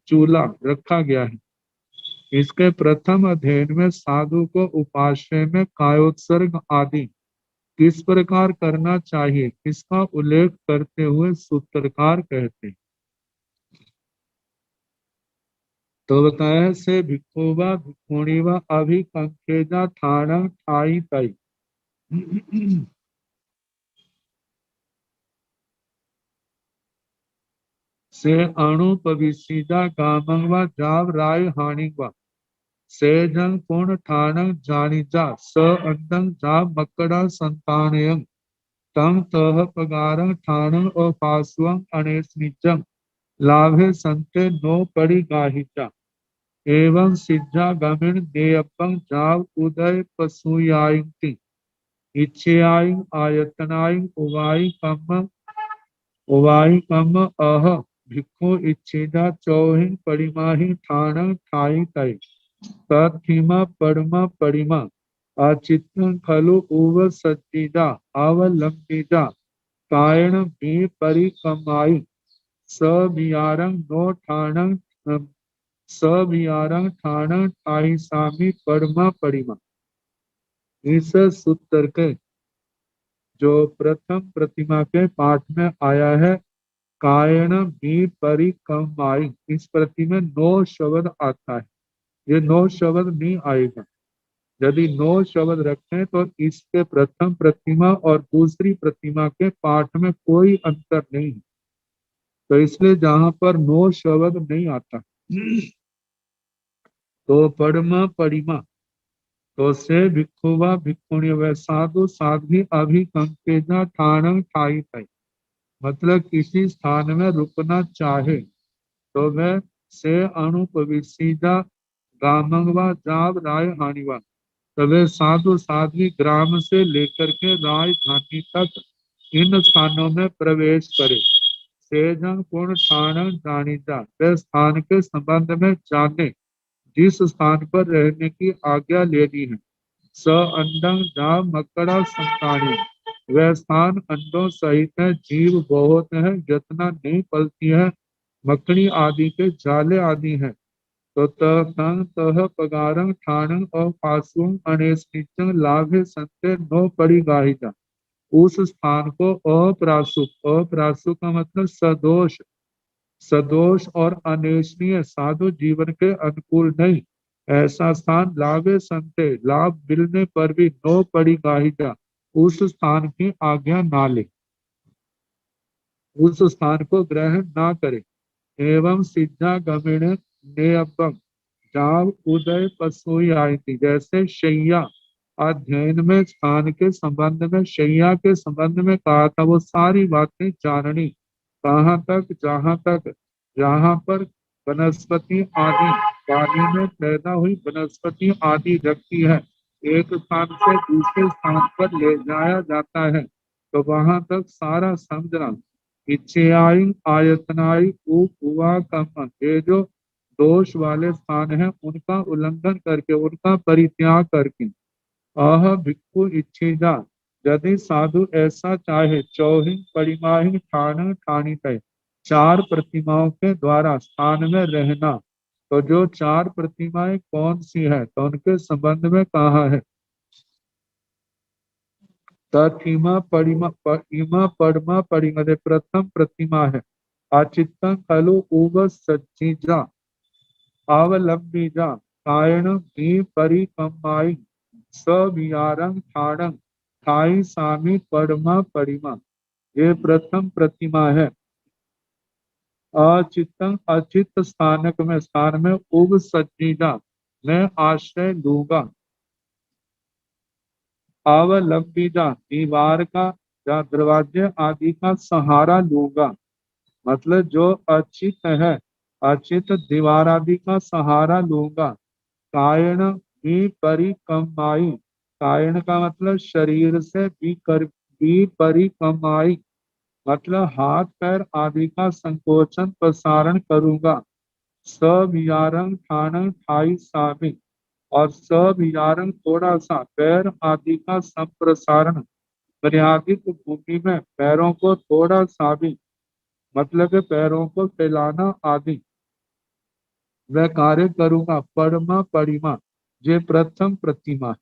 चूल्हा रखा गया है। इसके प्रथम अध्ययन में साधु को उपास्य में कायोत्सर्ग आदि किस प्रकार करना चाहिए, इसका उल्लेख करते हुए सूत्रकार कहते हैं। तो बताया है, से भिक्षुवा भिक्षुणीवा अभिकंखेजा ठाणं ठाई तई। से अणुपविसीदा गामंगवा जाव राय हानिवा से जन पूर्ण ठाणं जानिजा स अंडं जा मकड़ा संतानयं तम तह पगारं ठाणं अपास्वं अनेस्निजं लाभे संते नो परिगाहिता एवं सिद्धा गमिण नेयपं जाव उदय पशुयायन्ति इच्छेयाय आयतनाय उवाई कम अह भिक्खु इच्छेदा चौहिन परिमाहि ठाणं ठाई तय तत्थिमा परमा परिमा अचित्तं खलु उव सज्जिदा अवलंबिदा कायण भी परिकमाई सबियारं नो ठाणं सबियारं ठाणं ठाई सामी परमा परिमा। इस सूत्र के जो प्रथम प्रतिमा के पाठ में आया है, कायण भी परिकमाई, इस प्रति में 9 शब्द आता है। ये 9 शब्द नहीं आएगा। यदि 9 शब्द रखें तो इसके प्रथम प्रतिमा और दूसरी प्रतिमा के पाठ में कोई अंतर नहीं है। तो इसलिए जहां पर 9 शब्द नहीं आता तो परमा परिमा, तो से भिक्षुवा भिक्षुणी व साधु साध्वी अभिकंकेजा ठाणं ठाई तय, मतलब किसी स्थान में रुकना चाहे तो वह से अणुपविसीदा गामंगवा जाव राय हानिवा, तो वे साधु साध्वी ग्राम से लेकर के राजधानी तक इन स्थानों में प्रवेश करे। सेजन पूर्ण ठाण जानीजा, वे स्थान के संबंध में जाने जिस स्थान पर रहने की आज्ञा लेनी है। स अंडं जा मकड़ा संतानी, वह स्थान अंडों सहित है, जीव बहुत है, जतना नहीं पलती है, मकड़ी आदि के जाले आदि हैं। तो तह पगारं ठाणं और पासुं अनेस्निचं लाभे संते नो परिगाहिता, उस स्थान को अप्रासुक, अप्रासुक का मतलब सदोष, सदोष और अनेशनीय, साधु जीवन के अनुकूल नहीं, ऐसा स्थान लाभे संते, लाभ मिलने पर भी नो परिगाहिता, उस स्थान की आज्ञा ना ले, उस स्थान को ग्रहण ना करे। एवं सिद्धा गमिण नेयपम जाव उदय पशुई आयती, जैसे शैया अध्ययन में स्थान के संबंध में, शैया के संबंध में कहा था, वो सारी बातें जाननी, कहाँ तक, जहाँ पर वनस्पति आदि, पानी में पैदा हुई वनस्पति आदि रखती है, एक स्थान से दूसरे स्थान पर ले जाया जाता है, तो वहां तक सारा समझना। इच्छेयाई आयतनाई उवा कम, ये जो दोष वाले स्थान है उनका उल्लंघन करके, उनका परित्याग करके, अह भिक्खु इच्छेदा, यदि साधु ऐसा चाहे, चौहिन परिमाहिन ठाण ठानी तय, 4 प्रतिमाओं के द्वारा स्थान में रहना, तो जो 4 प्रतिमाएं कौन सी है, तो उनके संबंध में कहा है। तथिमा परिमा इमा परमा परिमदे, प्रथम प्रतिमा है अचित्तं खलु उव सज्जिजा अवलंबिजा कायण भी परिकमाई सवियारं ठाणं ठाई सामी परमा परिमा, ये प्रथम प्रतिमा है। अचित्तं, अचित स्थानक में, स्थान में, उव सज्जिजा, मैं आश्रय लूंगा, अवलंबिजा, दीवार का या दरवाजे आदि का सहारा लूंगा, मतलब जो अचित है, अचित दीवार आदि का सहारा लूंगा। कायण भी परिकमाई, कायण का मतलब शरीर से भी परिकमाई, मतलब हाथ पैर आदि का संकोचन प्रसारण करूंगा। सवियारं ठाणं ठाई सामी, और सवियारं थोड़ा सा, पैर आदि का संप्रसारण, मर्यादित भूमि में पैरों को थोड़ा सा भी, मतलब पैरों को फैलाना आदि। वह कार्य करूंगा। परमा परिमा ये प्रथम प्रतिमा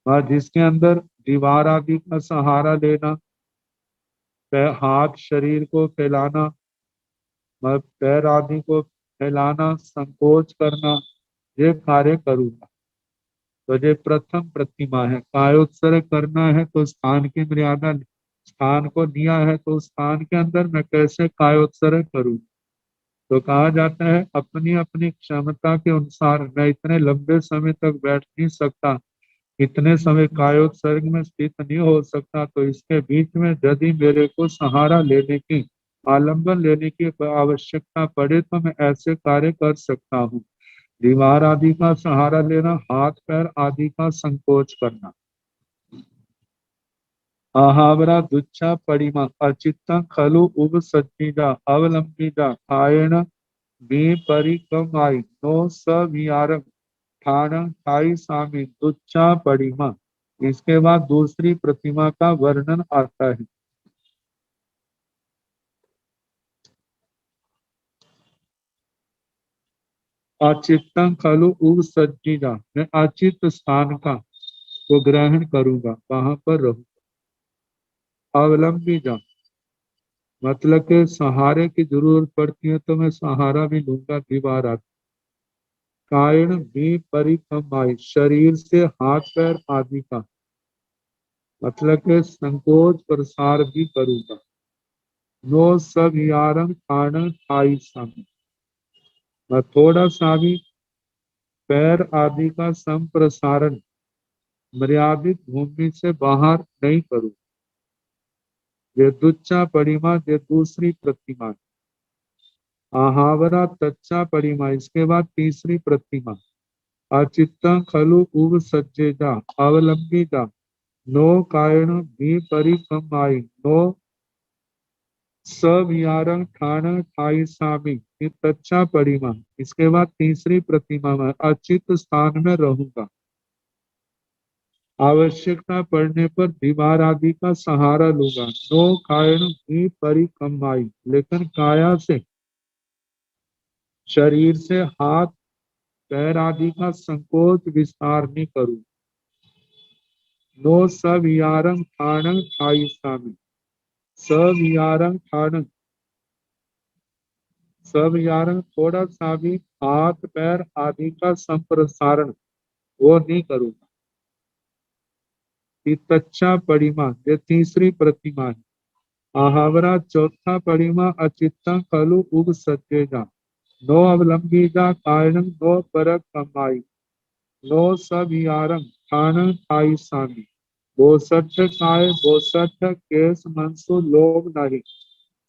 है, जिसके अंदर दीवार आदि का सहारा लेना, हाथ शरीर को फैलाना, पैर आदि को फैलाना, संकोच करना, ये कार्य करूंगा। तो ये प्रथम प्रतिमा है। कायोत्सर्ग करना है तो स्थान की मर्यादा, स्थान को दिया है तो स्थान के अंदर मैं कैसे कायोत्सर्ग करूं। तो कहा जाता है अपनी अपनी क्षमता के अनुसार मैं इतने लंबे समय तक बैठ नहीं सकता, इतने समय कायोत्सर्ग में स्थित नहीं हो सकता, तो इसके बीच में यदि मेरे को सहारा लेने की, आलंबन लेने की आवश्यकता पड़े तो मैं ऐसे कार्य कर सकता हूँ। दीवार आदि का सहारा लेना, हाथ पैर आदि का संकोच करना। आहावरा दुच्छा परिमा अचित्तं खलु उब सज्जिदा अवलंबिदा कायेन विपरिक्रमाय नो सविहारं ठाणं ठाई सामी दुच्छा परिमा। इसके बाद दूसरी प्रतिमा का वर्णन आता है। अचित्तं खलु उब सज्जिदा, मैं अचित स्थान का को ग्रहण करूंगा, वहां पर रहूंगा। अवलंबिदा मतलब के सहारे की जरूरत पड़ती है तो मैं सहारा भी लूंगा, दीवार आदि। कायण भी परिक्रमाई, शरीर से हाथ पैर आदि का मतलब के संकोच प्रसार भी करूंगा। नो सब यारंग खाणं ठाई सामी, मैं थोड़ा सा भी पैर आदि का संप्रसारण मर्यादित भूमि से बाहर नहीं करूं। ये दुच्चा परिमा, ये दूसरी प्रतिमा। आहावरा तच्चा परिमा, इसके बाद तीसरी प्रतिमा। अचित्तं खलु उब सज्जेदा अवलंबिदा नो कायण भी परिक्रमाई नो सविहारं ठाण ठाई सामी, ये तच्चा परिमा। इसके बाद तीसरी प्रतिमा में अचित स्थान में रहूंगा, आवश्यकता पड़ने पर दीवार आदि का सहारा लूंगा। नो कायण भी परिक्रमाई, लेकिन काया से, शरीर से हाथ पैर आदि का संकोच विस्तार नहीं करूं। नो सविहारं ठाणं ठाई सामी, सविहारं ठाणं, सविहारं थोड़ा सा भी हाथ पैर आदि का संप्रसारण वो नहीं करूंगा। तच्चा परिमा, ये तीसरी प्रतिमा है। आहावरा चौथा परिमा अचित्तं खलु उब सज्जेदा नो अवलंबिदा कारणं नो परक कमाई नो सविहारं ठाणं ठाई सामी। बोसठ काय बोसठ केस मनसु लोभ नहीं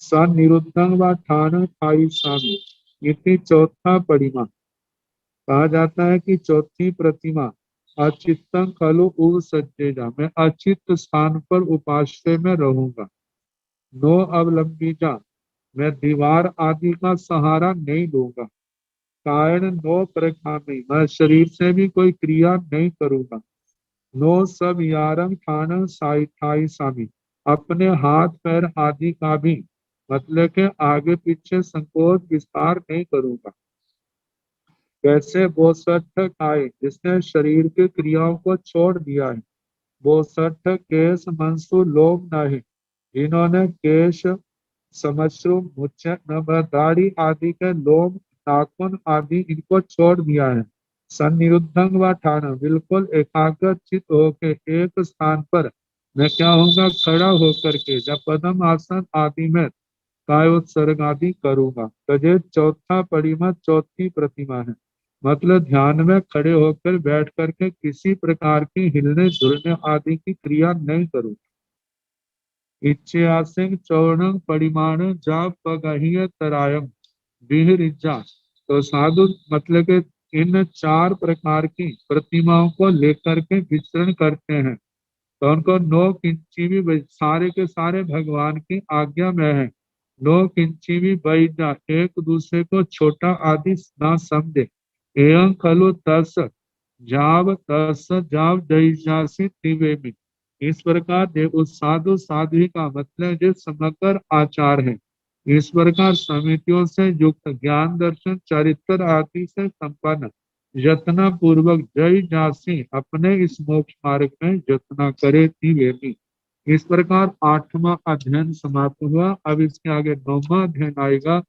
सन निरुद्धं व ठाणं ठाई सामी। इति चौथा परिमा। कहा जाता है कि चौथी प्रतिमा अचित्तं खलु उब सज्जेदा, मैं अचित स्थान पर उपाश्रय में रहूंगा। नो अवलंबिजा, मैं दीवार आदि का सहारा नहीं लूंगा। कारण नो प्रखामी, मैं शरीर से भी कोई क्रिया नहीं करूंगा। नो सब यारंग ठाण साई ठाई सामी, अपने हाथ पैर आदि का भी मतलब के आगे पीछे संकोच विस्तार नहीं करूंगा। कैसे बोसठ आए, जिसने शरीर की क्रियाओं को छोड़ दिया है। बोसठ केस मनसु लोभ नहीं, जिन्होंने केश समश्रु मुच्च दाढ़ी आदि के लोभ नाखून आदि इनको छोड़ दिया है। सन्निरुद्धं व ठाण, बिल्कुल एकाग्र चित होकर एक स्थान पर मैं क्या होगा, खड़ा होकर के जब पद्म आसन आदि में कायोत्सर्ग आदि करूंगा। तो ये चौथा परिमा चौथी प्रतिमा है। मतलब ध्यान में खड़े होकर बैठ करके किसी प्रकार की हिलने झुलने आदि की क्रिया नहीं करूंगा। इच्छ्यासिंग चौर्ण परिमाण जा पगहिय तरायम बिहरिजा, तो साधु मतलब के इन चार प्रकार की प्रतिमाओं को लेकर के विचरण करते हैं। तो उनको नो किंची भी, सारे के सारे भगवान की आज्ञा में है। नो किंची भी बैठा, एक दूसरे को छोटा आदि ना समझे। एवं खलु तस जाव तस जाव जैसी त्रिवेमी, इस प्रकार उस साधु साध्वी का मतलब जो समग्र आचार है, इस प्रकार समितियों से युक्त ज्ञान दर्शन चरित्र आदि से संपन्न यत्न पूर्वक जय जासी अपने इस मोक्ष मार्ग में यत्न करे थी वेदी। इस प्रकार 8वां अध्ययन समाप्त हुआ। अब इसके आगे 9वां अध्ययन आएगा,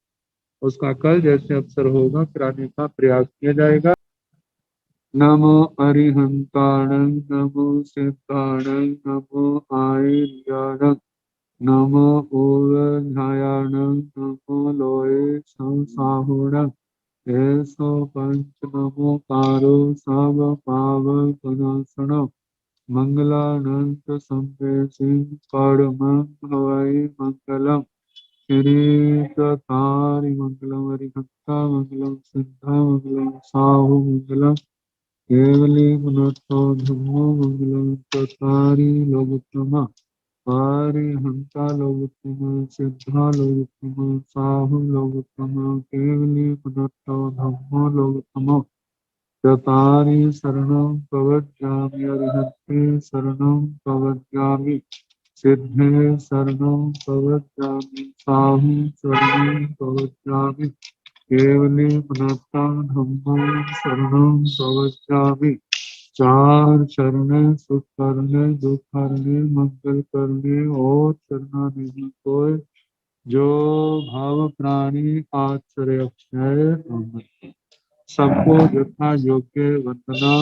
उसका कल जैसे अवसर होगा कराने का प्रयास किया जाएगा। नमो अरिहंताणं नमो सिद्धाणं नमो आयर्याणं नमो ओरधायाणं नमो लोये संसाहुणं एसो पंच नमो कारो सब पावकनाशनम् मंगलानंत संवेशी परमं हवै मंगलम् श्री तथारि मंगलम हरिहंता मंगलम सिद्धा मंगलम साहु मंगलम केवली गुणोत्तो धम्मो मंगलम तथारि लोकोत्तमा हरिहंता लोकोत्तमा सिद्धा लोकोत्तमा साहु लोकोत्तमा केवली गुणोत्तो धम्मो लोकोत्तमा चतारि शरणं प्रवज्जामि अरिहन्ते शरणं प्रवज्जामि सिद्धे शरणं प्रवज्जामि साहु शरणं प्रवज्जामि केवले पुनस्ता धम्मं शरणं प्रवज्जामि। चार शरण सुख करने दुख हरने मंगल करने और शरणा नहीं कोई जो भाव प्राणी आश्रय है। सबको यथा योग्य वंदना।